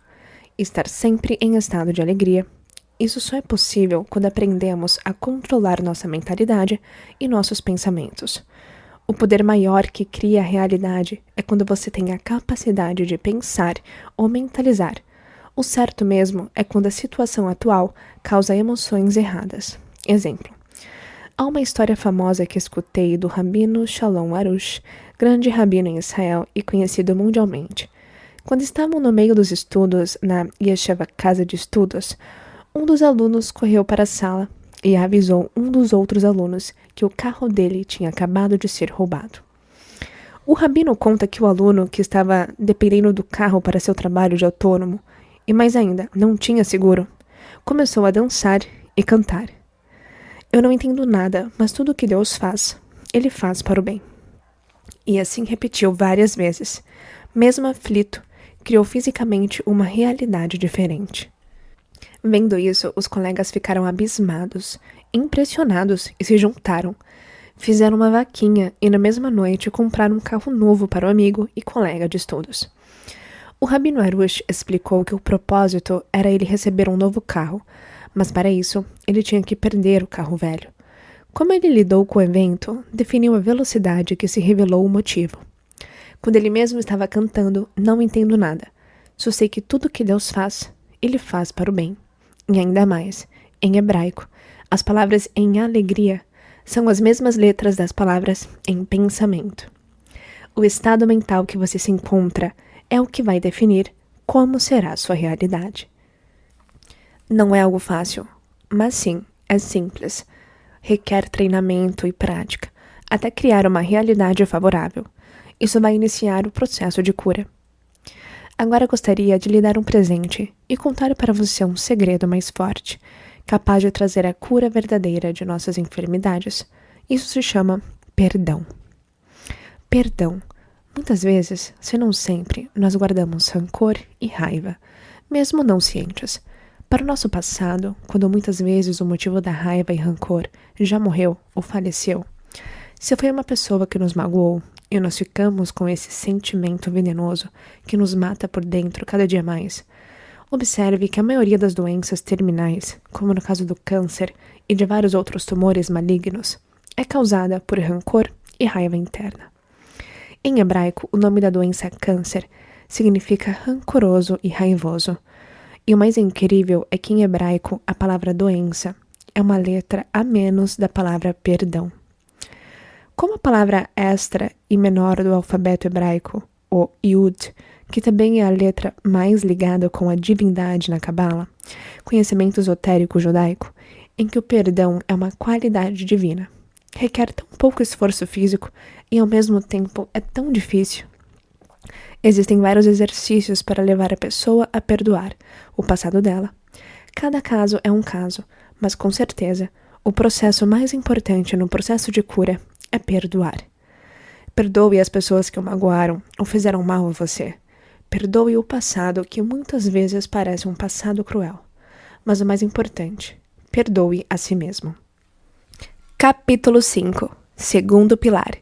Estar sempre em estado de alegria. Isso só é possível quando aprendemos a controlar nossa mentalidade e nossos pensamentos. O poder maior que cria a realidade é quando você tem a capacidade de pensar ou mentalizar. O certo mesmo é quando a situação atual causa emoções erradas. Exemplo. Há uma história famosa que escutei do Rabino Shalom Arush, grande rabino em Israel e conhecido mundialmente. Quando estavam no meio dos estudos na Yeshiva Casa de Estudos, um dos alunos correu para a sala e avisou um dos outros alunos que o carro dele tinha acabado de ser roubado. O rabino conta que o aluno, que estava dependendo do carro para seu trabalho de autônomo, e mais ainda, não tinha seguro, começou a dançar e cantar. Eu não entendo nada, mas tudo o que Deus faz, Ele faz para o bem. E assim repetiu várias vezes. Mesmo aflito, criou fisicamente uma realidade diferente. Vendo isso, os colegas ficaram abismados, impressionados e se juntaram. Fizeram uma vaquinha e na mesma noite compraram um carro novo para o amigo e colega de estudos. O Rabino Arush explicou que o propósito era ele receber um novo carro, mas para isso ele tinha que perder o carro velho. Como ele lidou com o evento, definiu a velocidade que se revelou o motivo. Quando ele mesmo estava cantando, não entendo nada. Só sei que tudo que Deus faz, Ele faz para o bem. E ainda mais, em hebraico, as palavras em alegria são as mesmas letras das palavras em pensamento. O estado mental que você se encontra é o que vai definir como será a sua realidade. Não é algo fácil, mas sim, é simples. Requer treinamento e prática, até criar uma realidade favorável. Isso vai iniciar o processo de cura. Agora gostaria de lhe dar um presente e contar para você um segredo mais forte, capaz de trazer a cura verdadeira de nossas enfermidades. Isso se chama perdão. Perdão. Muitas vezes, se não sempre, nós guardamos rancor e raiva, mesmo não cientes. Para o nosso passado, quando muitas vezes o motivo da raiva e rancor já morreu ou faleceu, se foi uma pessoa que nos magoou e nós ficamos com esse sentimento venenoso que nos mata por dentro cada dia mais, Observe que a maioria das doenças terminais, como no caso do câncer e de vários outros tumores malignos, é causada por rancor e raiva interna. Em hebraico, o nome da doença câncer significa rancoroso e raivoso. E o mais incrível é que em hebraico a palavra doença é uma letra a menos da palavra perdão. Como a palavra extra e menor do alfabeto hebraico, o Yud, que também é a letra mais ligada com a divindade na Cabala, conhecimento esotérico judaico, em que o perdão é uma qualidade divina, requer tão pouco esforço físico e ao mesmo tempo é tão difícil. Existem vários exercícios para levar a pessoa a perdoar o passado dela. Cada caso é um caso, mas com certeza o processo mais importante no processo de cura é perdoar. Perdoe as pessoas que o magoaram ou fizeram mal a você. Perdoe o passado, que muitas vezes parece um passado cruel. Mas o mais importante, perdoe a si mesmo. Capítulo 5. Segundo pilar.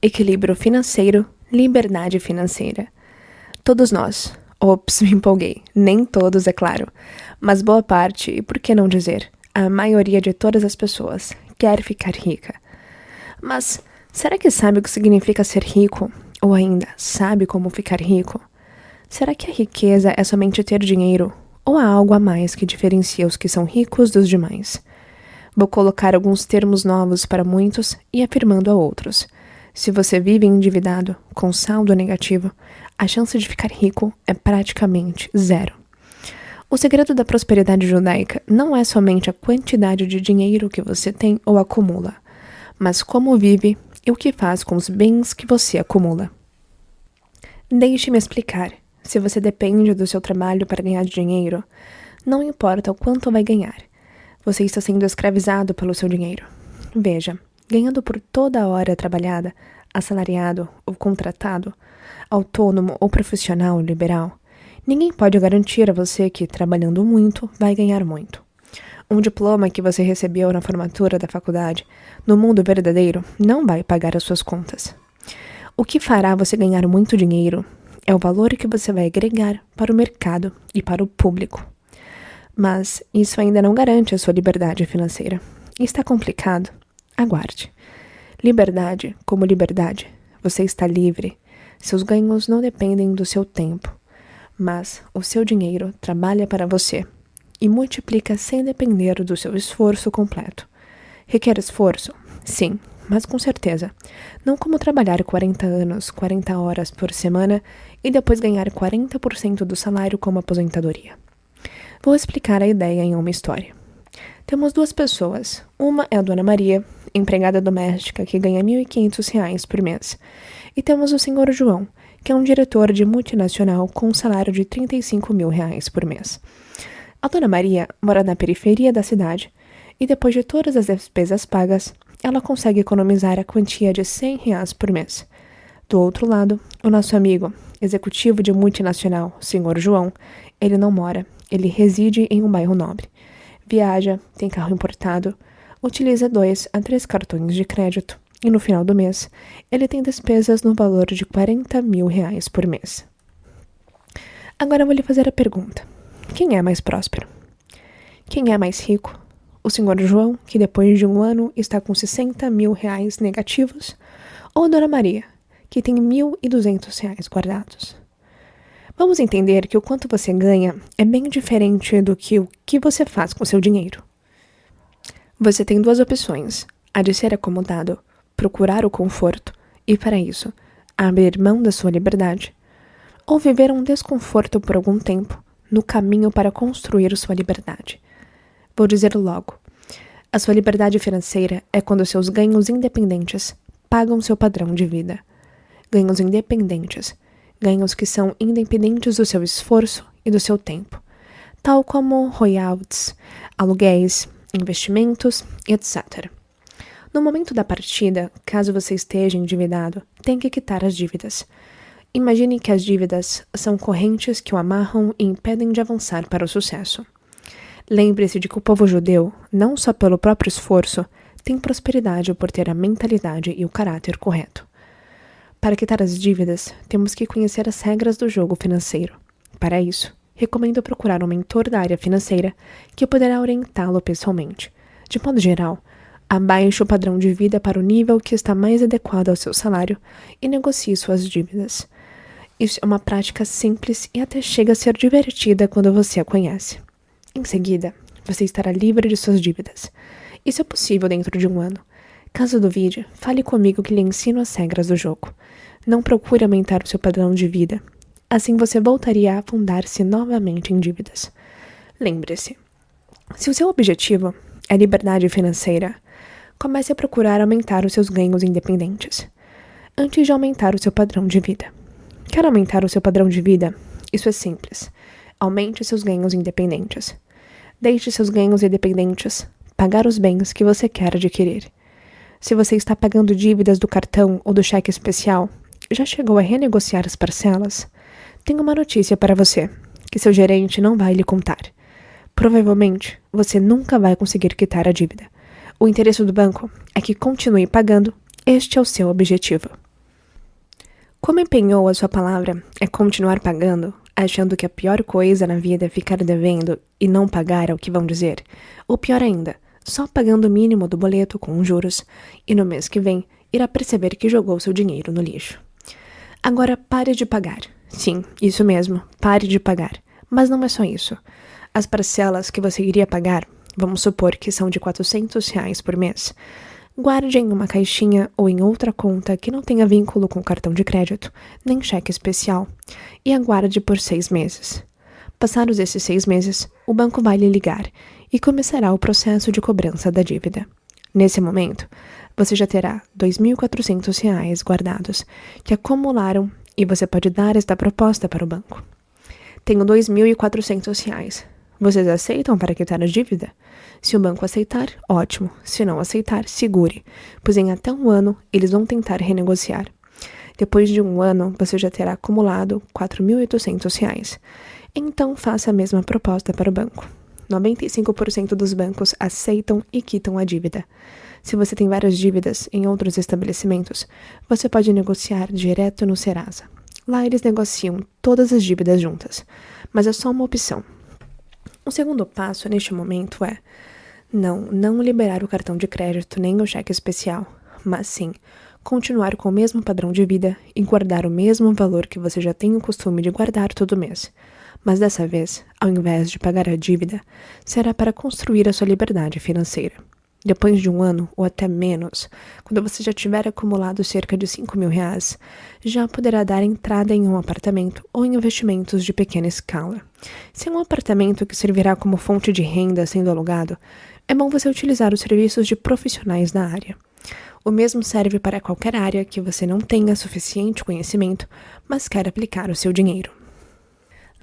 Equilíbrio financeiro, liberdade financeira. Todos nós. Ops, me empolguei. Nem todos, é claro. Mas boa parte, e por que não dizer, a maioria de todas as pessoas quer ficar rica. Mas será que sabe o que significa ser rico? Ou ainda, sabe como ficar rico? Será que a riqueza é somente ter dinheiro? Ou há algo a mais que diferencia os que são ricos dos demais? Vou colocar alguns termos novos para muitos e afirmando a outros. Se você vive endividado, com saldo negativo, a chance de ficar rico é praticamente zero. O segredo da prosperidade judaica não é somente a quantidade de dinheiro que você tem ou acumula, mas como vive e o que faz com os bens que você acumula. Deixe-me explicar. Se você depende do seu trabalho para ganhar dinheiro, não importa o quanto vai ganhar. Você está sendo escravizado pelo seu dinheiro. Veja, ganhando por toda hora trabalhada, assalariado ou contratado, autônomo ou profissional liberal, ninguém pode garantir a você que, trabalhando muito, vai ganhar muito. Um diploma que você recebeu na formatura da faculdade, no mundo verdadeiro, não vai pagar as suas contas. O que fará você ganhar muito dinheiro é o valor que você vai agregar para o mercado e para o público. Mas isso ainda não garante a sua liberdade financeira. Está complicado? Aguarde. Liberdade como liberdade. Você está livre. Seus ganhos não dependem do seu tempo, mas o seu dinheiro trabalha para você e multiplica sem depender do seu esforço completo. Requer esforço? Sim, mas com certeza. Não como trabalhar 40 anos, 40 horas por semana e depois ganhar 40% do salário como aposentadoria. Vou explicar a ideia em uma história. Temos duas pessoas. Uma é a Dona Maria, empregada doméstica que ganha R$ 1.500 por mês. E temos o Senhor João, que é um diretor de multinacional com um salário de R$ 35 mil por mês. A Dona Maria mora na periferia da cidade e depois de todas as despesas pagas, ela consegue economizar a quantia de R$ 100 por mês. Do outro lado, o nosso amigo, executivo de multinacional, Senhor João, ele não mora, ele reside em um bairro nobre. Viaja, tem carro importado, utiliza 2 a 3 cartões de crédito e no final do mês, ele tem despesas no valor de R$ 40 mil por mês. Agora eu vou lhe fazer a pergunta. Quem é mais próspero? Quem é mais rico? O Senhor João, que depois de um ano está com R$ 60 mil negativos, ou Dona Maria, que tem R$ 1.200 guardados? Vamos entender que o quanto você ganha é bem diferente do que o que você faz com seu dinheiro. Você tem duas opções, a de ser acomodado, procurar o conforto e, para isso, abrir mão da sua liberdade, ou viver um desconforto por algum tempo no caminho para construir sua liberdade. Vou dizer logo, a sua liberdade financeira é quando seus ganhos independentes pagam seu padrão de vida. Ganhos independentes, ganhos que são independentes do seu esforço e do seu tempo, tal como royalties, aluguéis, investimentos, etc. No momento da partida, caso você esteja endividado, tem que quitar as dívidas. Imagine que as dívidas são correntes que o amarram e impedem de avançar para o sucesso. Lembre-se de que o povo judeu, não só pelo próprio esforço, tem prosperidade por ter a mentalidade e o caráter correto. Para quitar as dívidas, temos que conhecer as regras do jogo financeiro. Para isso, recomendo procurar um mentor da área financeira que poderá orientá-lo pessoalmente. De modo geral, abaixe o padrão de vida para o nível que está mais adequado ao seu salário e negocie suas dívidas. Isso é uma prática simples e até chega a ser divertida quando você a conhece. Em seguida, você estará livre de suas dívidas. Isso é possível dentro de um ano. Caso duvide, fale comigo que lhe ensino as regras do jogo. Não procure aumentar o seu padrão de vida. Assim você voltaria a afundar-se novamente em dívidas. Lembre-se, se o seu objetivo é liberdade financeira, comece a procurar aumentar os seus ganhos independentes, antes de aumentar o seu padrão de vida. Quer aumentar o seu padrão de vida? Isso é simples. Aumente seus ganhos independentes. Deixe seus ganhos independentes pagar os bens que você quer adquirir. Se você está pagando dívidas do cartão ou do cheque especial, já chegou a renegociar as parcelas? Tenho uma notícia para você, que seu gerente não vai lhe contar. Provavelmente, você nunca vai conseguir quitar a dívida. O interesse do banco é que continue pagando. Este é o seu objetivo. Como empenhou a sua palavra é continuar pagando, achando que a pior coisa na vida é ficar devendo e não pagar é o que vão dizer, ou pior ainda, só pagando o mínimo do boleto com os juros, e no mês que vem irá perceber que jogou seu dinheiro no lixo. Agora pare de pagar. Sim, isso mesmo, pare de pagar. Mas não é só isso. As parcelas que você iria pagar, vamos supor que são de R$400 por mês, guarde em uma caixinha ou em outra conta que não tenha vínculo com cartão de crédito, nem cheque especial, e aguarde por 6 meses. Passados esses 6 meses, o banco vai lhe ligar e começará o processo de cobrança da dívida. Nesse momento, você já terá R$2.400 guardados, que acumularam, e você pode dar esta proposta para o banco. Tenho R$2.400. Vocês aceitam para quitar a dívida? Se o banco aceitar, ótimo. Se não aceitar, segure, pois em até um ano eles vão tentar renegociar. Depois de um ano, você já terá acumulado R$4.800. Então, faça a mesma proposta para o banco. 95% dos bancos aceitam e quitam a dívida. Se você tem várias dívidas em outros estabelecimentos, você pode negociar direto no Serasa. Lá eles negociam todas as dívidas juntas, mas é só uma opção. O segundo passo neste momento é não liberar o cartão de crédito nem o cheque especial, mas sim continuar com o mesmo padrão de vida e guardar o mesmo valor que você já tem o costume de guardar todo mês. Mas dessa vez, ao invés de pagar a dívida, será para construir a sua liberdade financeira. Depois de um ano, ou até menos, quando você já tiver acumulado cerca de R$5.000, já poderá dar entrada em um apartamento ou em investimentos de pequena escala. Se é um apartamento que servirá como fonte de renda sendo alugado, é bom você utilizar os serviços de profissionais da área. O mesmo serve para qualquer área que você não tenha suficiente conhecimento, mas quer aplicar o seu dinheiro.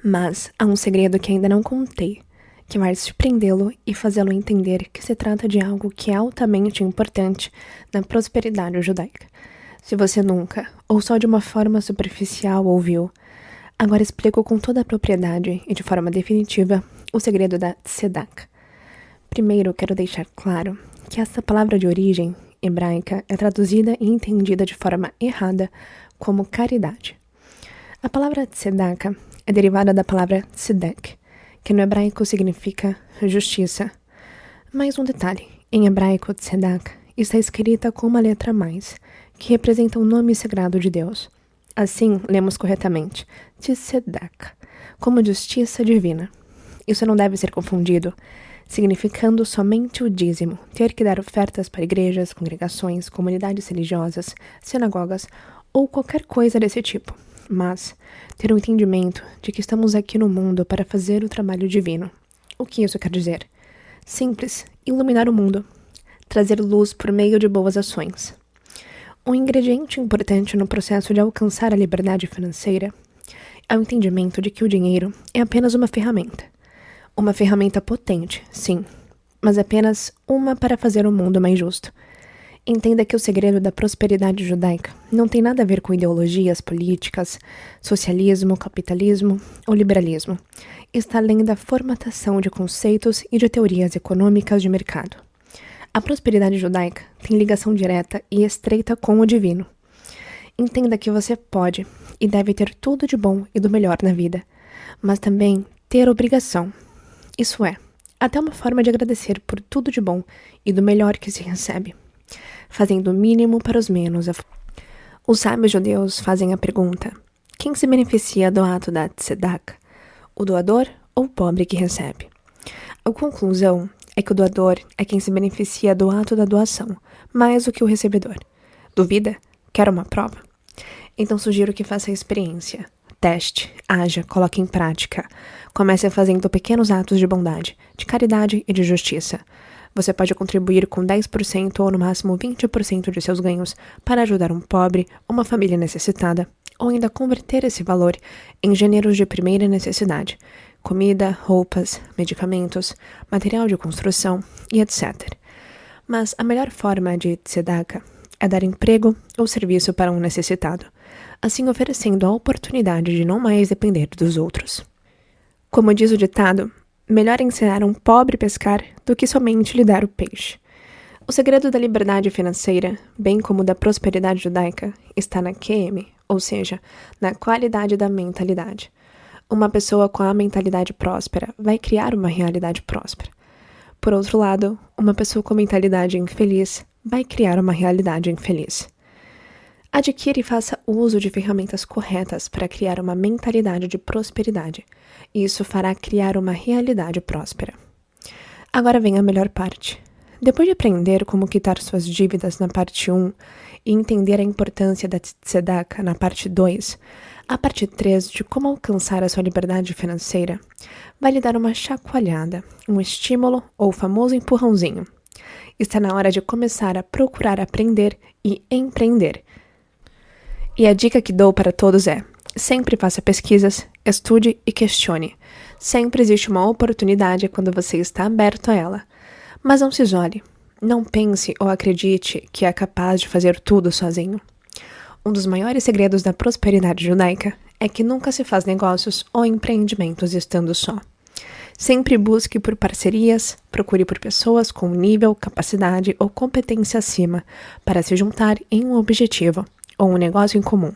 Mas há um segredo que ainda não contei, que vai surpreendê-lo e fazê-lo entender que se trata de algo que é altamente importante na prosperidade judaica. Se você nunca, ou só de uma forma superficial, ouviu, agora explico com toda a propriedade e de forma definitiva o segredo da tzedakah. Primeiro, quero deixar claro que essa palavra de origem hebraica é traduzida e entendida de forma errada como caridade. A palavra tzedakah é derivada da palavra tzedek, que no hebraico significa justiça. Mais um detalhe, em hebraico tzedakah está escrita com uma letra a mais, que representa o nome sagrado de Deus. Assim, lemos corretamente, tzedakah, como justiça divina. Isso não deve ser confundido, significando somente o dízimo, ter que dar ofertas para igrejas, congregações, comunidades religiosas, sinagogas ou qualquer coisa desse tipo. Mas ter um entendimento de que estamos aqui no mundo para fazer o trabalho divino. O que isso quer dizer? Simples, iluminar o mundo, trazer luz por meio de boas ações. Um ingrediente importante no processo de alcançar a liberdade financeira é o entendimento de que o dinheiro é apenas uma ferramenta. Uma ferramenta potente, sim, mas apenas uma para fazer o mundo mais justo. Entenda que o segredo da prosperidade judaica não tem nada a ver com ideologias políticas, socialismo, capitalismo ou liberalismo. Está além da formatação de conceitos e de teorias econômicas de mercado. A prosperidade judaica tem ligação direta e estreita com o divino. Entenda que você pode e deve ter tudo de bom e do melhor na vida, mas também ter obrigação. Isso é, até uma forma de agradecer por tudo de bom e do melhor que se recebe, fazendo o mínimo para os menos. Os sábios judeus fazem a pergunta: quem se beneficia do ato da tzedakah? O doador ou o pobre que recebe? A conclusão é que o doador é quem se beneficia do ato da doação, mais do que o recebedor. Duvida? Quer uma prova? Então sugiro que faça a experiência. Teste, haja, coloque em prática. Comece fazendo pequenos atos de bondade, de caridade e de justiça. Você pode contribuir com 10% ou no máximo 20% de seus ganhos para ajudar um pobre, uma família necessitada, ou ainda converter esse valor em gêneros de primeira necessidade, comida, roupas, medicamentos, material de construção e etc. Mas a melhor forma de tzedakah é dar emprego ou serviço para um necessitado, assim oferecendo a oportunidade de não mais depender dos outros. Como diz o ditado, melhor ensinar um pobre a pescar do que somente lhe dar o peixe. O segredo da liberdade financeira, bem como da prosperidade judaica, está na QM, ou seja, na qualidade da mentalidade. Uma pessoa com a mentalidade próspera vai criar uma realidade próspera. Por outro lado, uma pessoa com mentalidade infeliz vai criar uma realidade infeliz. Adquira e faça uso de ferramentas corretas para criar uma mentalidade de prosperidade. Isso fará criar uma realidade próspera. Agora vem a melhor parte. Depois de aprender como quitar suas dívidas na parte 1 e entender a importância da tzedakah na parte 2, a parte 3 de como alcançar a sua liberdade financeira vai lhe dar uma chacoalhada, um estímulo ou o famoso empurrãozinho. Está na hora de começar a procurar aprender e empreender. E a dica que dou para todos é: sempre faça pesquisas, estude e questione. Sempre existe uma oportunidade quando você está aberto a ela. Mas não se isole. Não pense ou acredite que é capaz de fazer tudo sozinho. Um dos maiores segredos da prosperidade judaica é que nunca se faz negócios ou empreendimentos estando só. Sempre busque por parcerias, procure por pessoas com nível, capacidade ou competência acima para se juntar em um objetivo ou um negócio em comum,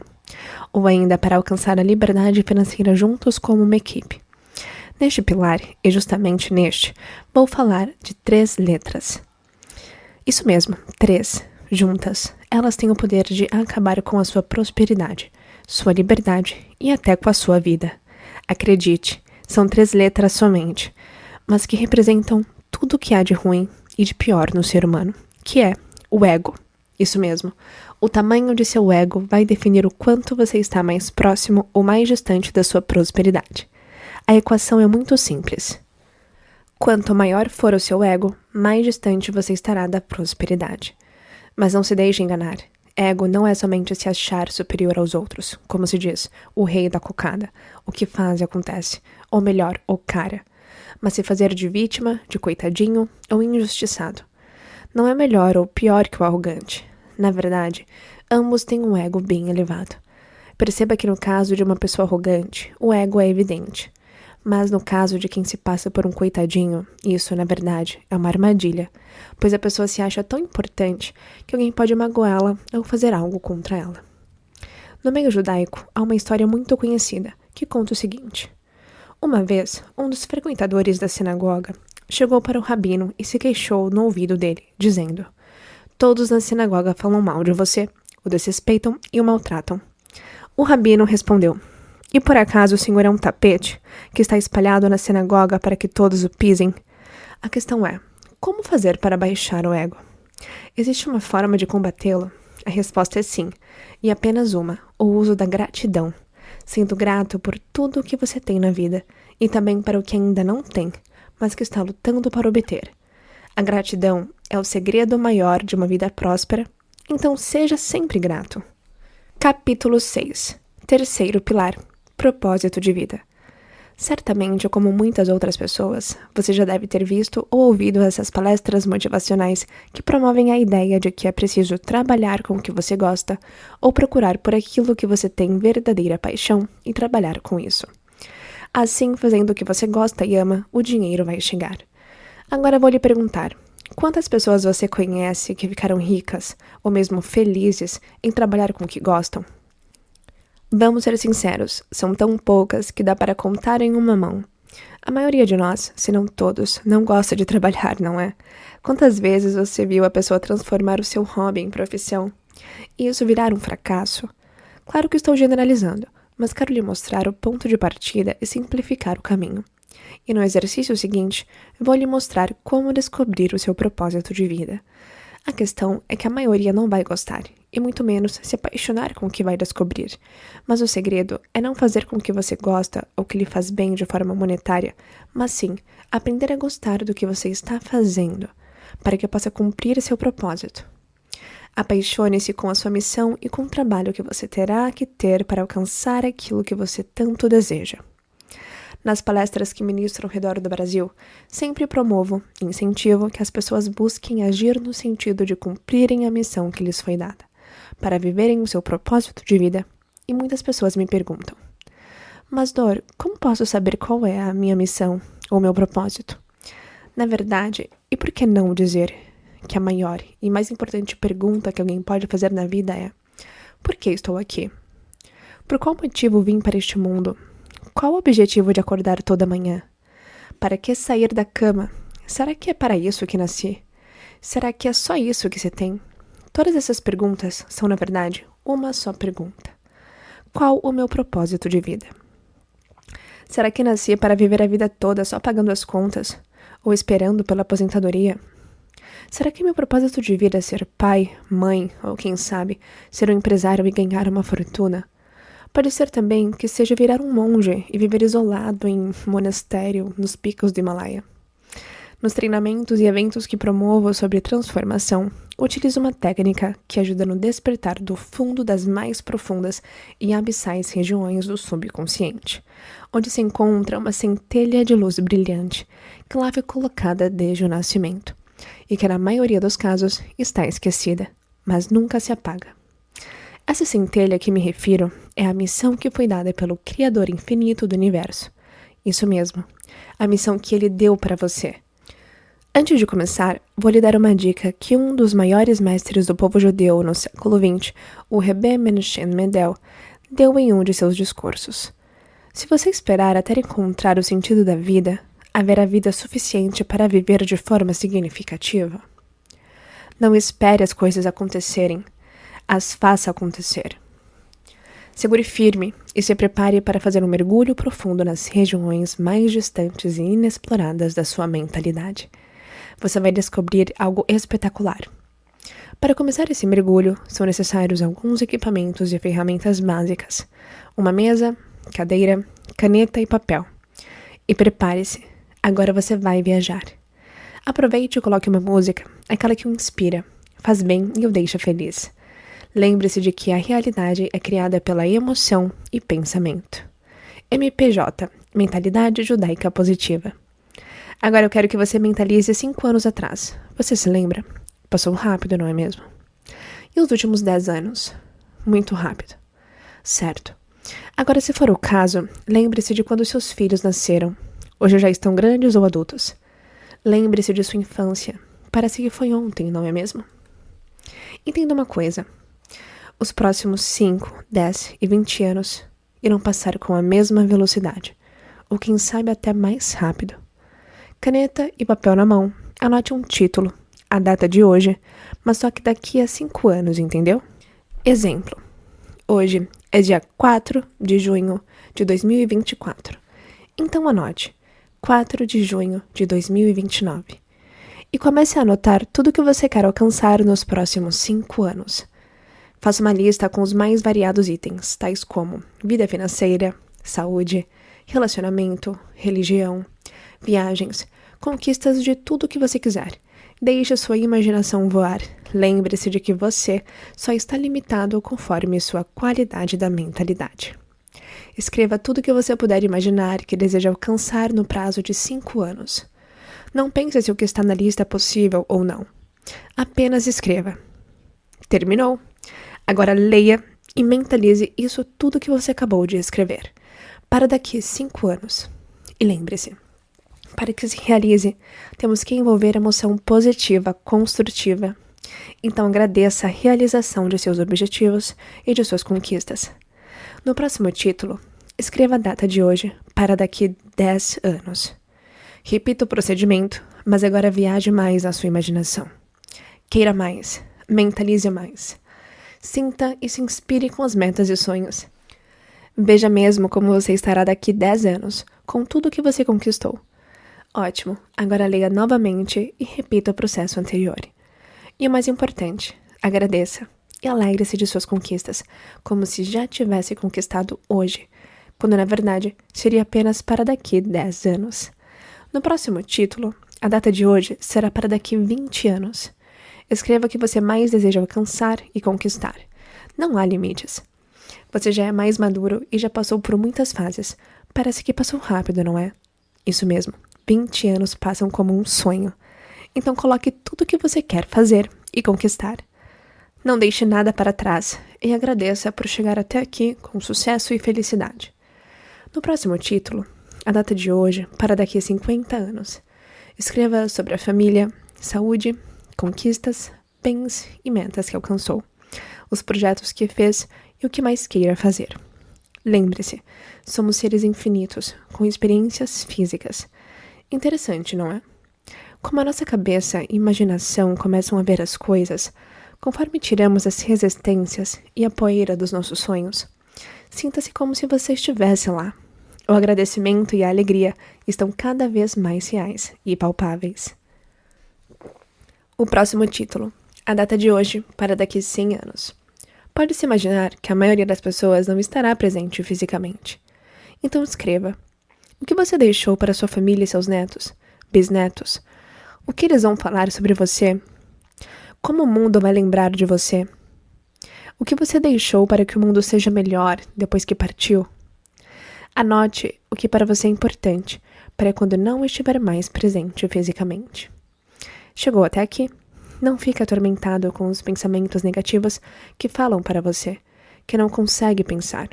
ou ainda para alcançar a liberdade financeira juntos como uma equipe. Neste pilar, e justamente neste, vou falar de 3 letras. Isso mesmo, 3. Juntas, elas têm o poder de acabar com a sua prosperidade, sua liberdade e até com a sua vida. Acredite, são 3 letras somente, mas que representam tudo o que há de ruim e de pior no ser humano, que é o ego. Isso mesmo, o tamanho de seu ego vai definir o quanto você está mais próximo ou mais distante da sua prosperidade. A equação é muito simples. Quanto maior for o seu ego, mais distante você estará da prosperidade. Mas não se deixe enganar. Ego não é somente se achar superior aos outros, como se diz, o rei da cocada, o que faz e acontece, ou melhor, o cara, mas se fazer de vítima, de coitadinho ou injustiçado. Não é melhor ou pior que o arrogante. Na verdade, ambos têm um ego bem elevado. Perceba que no caso de uma pessoa arrogante, o ego é evidente. Mas no caso de quem se passa por um coitadinho, isso, na verdade, é uma armadilha, pois a pessoa se acha tão importante que alguém pode magoá-la ou fazer algo contra ela. No meio judaico, há uma história muito conhecida, que conta o seguinte. Uma vez, um dos frequentadores da sinagoga chegou para o rabino e se queixou no ouvido dele, dizendo: todos na sinagoga falam mal de você, o desrespeitam e o maltratam. O rabino respondeu: e por acaso o senhor é um tapete que está espalhado na sinagoga para que todos o pisem? A questão é, como fazer para baixar o ego? Existe uma forma de combatê-lo? A resposta é sim, e apenas uma: o uso da gratidão. Sendo grato por tudo o que você tem na vida, e também para o que ainda não tem, mas que está lutando para obter. A gratidão é o segredo maior de uma vida próspera, então seja sempre grato. Capítulo 6. Terceiro pilar. Propósito de vida. Certamente, como muitas outras pessoas, você já deve ter visto ou ouvido essas palestras motivacionais que promovem a ideia de que é preciso trabalhar com o que você gosta ou procurar por aquilo que você tem verdadeira paixão e trabalhar com isso. Assim, fazendo o que você gosta e ama, o dinheiro vai chegar. Agora vou lhe perguntar, quantas pessoas você conhece que ficaram ricas ou mesmo felizes em trabalhar com o que gostam? Vamos ser sinceros, são tão poucas que dá para contar em uma mão. A maioria de nós, se não todos, não gosta de trabalhar, não é? Quantas vezes você viu a pessoa transformar o seu hobby em profissão e isso virar um fracasso? Claro que estou generalizando, mas quero lhe mostrar o ponto de partida e simplificar o caminho. E no exercício seguinte, vou lhe mostrar como descobrir o seu propósito de vida. A questão é que a maioria não vai gostar, e muito menos se apaixonar com o que vai descobrir. Mas o segredo é não fazer com o que você gosta ou que lhe faz bem de forma monetária, mas sim aprender a gostar do que você está fazendo, para que possa cumprir seu propósito. Apaixone-se com a sua missão e com o trabalho que você terá que ter para alcançar aquilo que você tanto deseja. Nas palestras que ministro ao redor do Brasil, sempre promovo e incentivo que as pessoas busquem agir no sentido de cumprirem a missão que lhes foi dada, para viverem o seu propósito de vida. E muitas pessoas me perguntam: mas Dor, como posso saber qual é a minha missão ou meu propósito? Na verdade, e por que não dizer que a maior e mais importante pergunta que alguém pode fazer na vida é: por que estou aqui? Por qual motivo vim para este mundo? Qual o objetivo de acordar toda manhã? Para que sair da cama? Será que é para isso que nasci? Será que é só isso que se tem? Todas essas perguntas são, na verdade, uma só pergunta: qual o meu propósito de vida? Será que nasci para viver a vida toda só pagando as contas? Ou esperando pela aposentadoria? Será que meu propósito de vida é ser pai, mãe, ou quem sabe, ser um empresário e ganhar uma fortuna? Pode ser também que seja virar um monge e viver isolado em monastério nos picos do Himalaia. Nos treinamentos e eventos que promovo sobre transformação, utilizo uma técnica que ajuda no despertar do fundo das mais profundas e abissais regiões do subconsciente, onde se encontra uma centelha de luz brilhante que lá foi colocada desde o nascimento, e que na maioria dos casos está esquecida, mas nunca se apaga. Essa centelha a que me refiro é a missão que foi dada pelo Criador infinito do universo. Isso mesmo, a missão que ele deu para você. Antes de começar, vou lhe dar uma dica que um dos maiores mestres do povo judeu no século XX, o Rebbe Menachem Mendel, deu em um de seus discursos. Se você esperar até encontrar o sentido da vida, haverá vida suficiente para viver de forma significativa. Não espere as coisas acontecerem, as faça acontecer. Segure firme e se prepare para fazer um mergulho profundo nas regiões mais distantes e inexploradas da sua mentalidade. Você vai descobrir algo espetacular. Para começar esse mergulho, são necessários alguns equipamentos e ferramentas básicas: uma mesa, cadeira, caneta e papel. E prepare-se, agora você vai viajar. Aproveite e coloque uma música, aquela que o inspira, faz bem e o deixa feliz. Lembre-se de que a realidade é criada pela emoção e pensamento. MPJ, Mentalidade Judaica Positiva. Agora eu quero que você mentalize 5 anos atrás. Você se lembra? Passou rápido, não é mesmo? E os últimos 10 anos? Muito rápido. Certo. Agora, se for o caso, lembre-se de quando seus filhos nasceram. Hoje já estão grandes ou adultos. Lembre-se de sua infância. Parece que foi ontem, não é mesmo? Entenda uma coisa. Os próximos 5, 10 e 20 anos irão passar com a mesma velocidade, ou quem sabe até mais rápido. Caneta e papel na mão, anote um título, a data de hoje, mas só que daqui a 5 anos, entendeu? Exemplo. Hoje é dia 4 de junho de 2024. Então anote, 4 de junho de 2029. E comece a anotar tudo que você quer alcançar nos próximos 5 anos. Faça uma lista com os mais variados itens, tais como vida financeira, saúde, relacionamento, religião, viagens, conquistas de tudo que você quiser. Deixe sua imaginação voar. Lembre-se de que você só está limitado conforme sua qualidade da mentalidade. Escreva tudo que você puder imaginar que deseja alcançar no prazo de 5 anos. Não pense se o que está na lista é possível ou não. Apenas escreva. Terminou! Agora leia e mentalize isso tudo que você acabou de escrever, para daqui a 5 anos. E lembre-se, para que se realize, temos que envolver emoção positiva, construtiva. Então agradeça a realização de seus objetivos e de suas conquistas. No próximo título, escreva a data de hoje para daqui 10 anos. Repita o procedimento, mas agora viaje mais na sua imaginação. Queira mais, mentalize mais. Sinta e se inspire com as metas e sonhos. Veja mesmo como você estará daqui 10 anos, com tudo que você conquistou. Ótimo, agora leia novamente e repita o processo anterior. E o mais importante, agradeça e alegre-se de suas conquistas, como se já tivesse conquistado hoje, quando na verdade seria apenas para daqui 10 anos. No próximo título, a data de hoje será para daqui 20 anos. Escreva o que você mais deseja alcançar e conquistar. Não há limites. Você já é mais maduro e já passou por muitas fases. Parece que passou rápido, não é? Isso mesmo, 20 anos passam como um sonho. Então coloque tudo o que você quer fazer e conquistar. Não deixe nada para trás e agradeça por chegar até aqui com sucesso e felicidade. No próximo título, a data de hoje para daqui a 50 anos. Escreva sobre a família, saúde, conquistas, bens e metas que alcançou, os projetos que fez e o que mais queira fazer. Lembre-se, somos seres infinitos, com experiências físicas. Interessante, não é? Como a nossa cabeça e imaginação começam a ver as coisas, conforme tiramos as resistências e a poeira dos nossos sonhos, sinta-se como se você estivesse lá. O agradecimento e a alegria estão cada vez mais reais e palpáveis. O próximo título, a data de hoje para daqui 100 anos. Pode-se imaginar que a maioria das pessoas não estará presente fisicamente. Então escreva. O que você deixou para sua família e seus netos, bisnetos? O que eles vão falar sobre você? Como o mundo vai lembrar de você? O que você deixou para que o mundo seja melhor depois que partiu? Anote o que para você é importante, para quando não estiver mais presente fisicamente. Chegou até aqui? Não fique atormentado com os pensamentos negativos que falam para você, que não consegue pensar.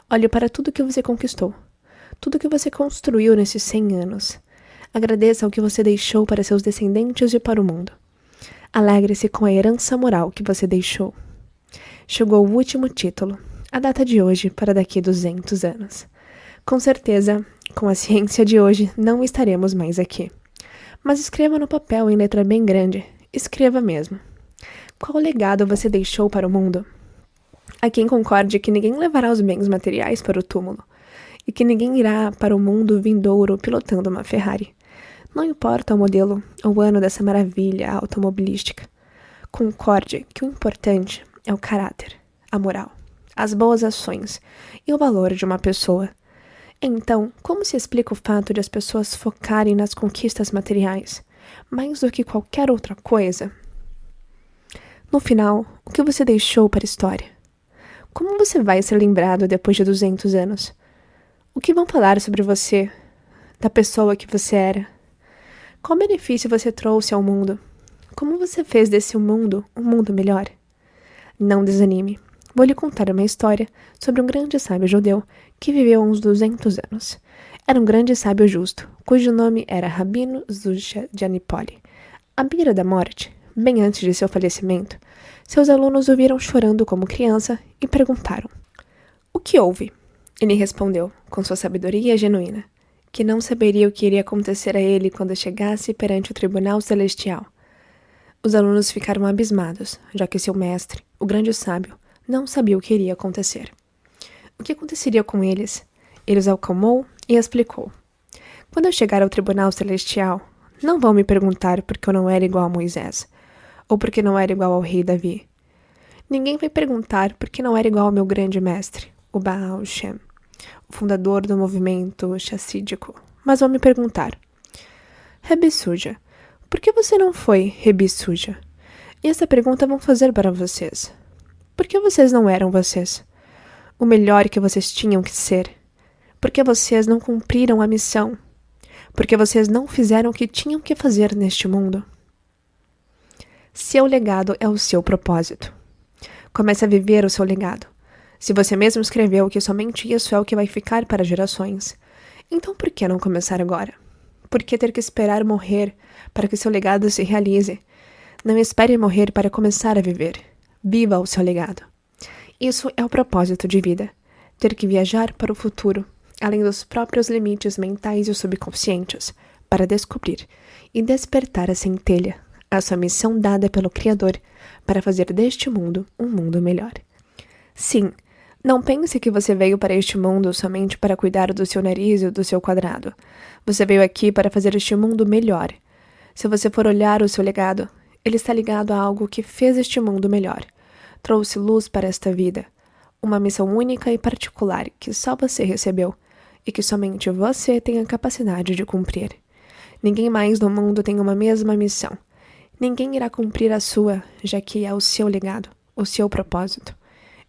Olhe para tudo que você conquistou, tudo que você construiu nesses 100 anos. Agradeça o que você deixou para seus descendentes e para o mundo. Alegre-se com a herança moral que você deixou. Chegou o último título, a data de hoje para daqui 200 anos. Com certeza, com a ciência de hoje, não estaremos mais aqui. Mas escreva no papel em letra bem grande. Escreva mesmo. Qual legado você deixou para o mundo? Há quem concorde que ninguém levará os bens materiais para o túmulo e que ninguém irá para o mundo vindouro pilotando uma Ferrari. Não importa o modelo ou o ano dessa maravilha automobilística. Concorde que o importante é o caráter, a moral, as boas ações e o valor de uma pessoa. Então, como se explica o fato de as pessoas focarem nas conquistas materiais, mais do que qualquer outra coisa? No final, o que você deixou para a história? Como você vai ser lembrado depois de 200 anos? O que vão falar sobre você, da pessoa que você era? Qual benefício você trouxe ao mundo? Como você fez desse mundo um mundo melhor? Não desanime. Vou lhe contar uma história sobre um grande sábio judeu que viveu há uns 200 anos. Era um grande sábio justo, cujo nome era Rabino Zusha de Anipoli. À beira da morte, bem antes de seu falecimento, seus alunos o viram chorando como criança e perguntaram: "O que houve?" Ele respondeu, com sua sabedoria genuína, que não saberia o que iria acontecer a ele quando chegasse perante o tribunal celestial. Os alunos ficaram abismados, já que seu mestre, o grande sábio, não sabia o que iria acontecer. O que aconteceria com eles? Ele os acalmou e explicou: "Quando eu chegar ao tribunal celestial, não vão me perguntar por que eu não era igual a Moisés, ou por que não era igual ao rei Davi. Ninguém vai perguntar por que não era igual ao meu grande mestre, o Baal Shem, o fundador do movimento chassídico, mas vão me perguntar: Rebi Suja, por que você não foi Rebi Suja? E essa pergunta vão fazer para vocês. Por que vocês não eram vocês? O melhor que vocês tinham que ser? Por que vocês não cumpriram a missão? Por que vocês não fizeram o que tinham que fazer neste mundo? Seu legado é o seu propósito. Comece a viver o seu legado. Se você mesmo escreveu que somente isso é o que vai ficar para gerações, então por que não começar agora? Por que ter que esperar morrer para que seu legado se realize? Não espere morrer para começar a viver. Viva o seu legado. Isso é o propósito de vida. ter que viajar para o futuro, além dos próprios limites mentais e subconscientes, para descobrir e despertar a centelha, a sua missão dada pelo Criador para fazer deste mundo um mundo melhor. Sim, não pense que você veio para este mundo somente para cuidar do seu nariz e do seu quadrado. Você veio aqui para fazer este mundo melhor. Se você for olhar o seu legado, ele está ligado a algo que fez este mundo melhor. Trouxe luz para esta vida. Uma missão única e particular que só você recebeu e que somente você tem a capacidade de cumprir. Ninguém mais no mundo tem uma mesma missão. Ninguém irá cumprir a sua, já que é o seu legado, o seu propósito.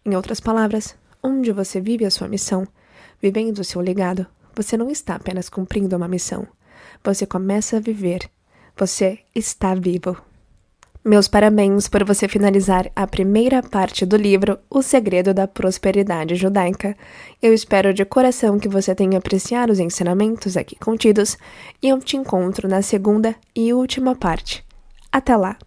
Em outras palavras, onde você vive a sua missão, vivendo o seu legado, você não está apenas cumprindo uma missão. Você começa a viver. Você está vivo. Meus parabéns por você finalizar a primeira parte do livro O Segredo da Prosperidade Judaica. Eu espero de coração que você tenha apreciado os ensinamentos aqui contidos e eu te encontro na segunda e última parte. Até lá!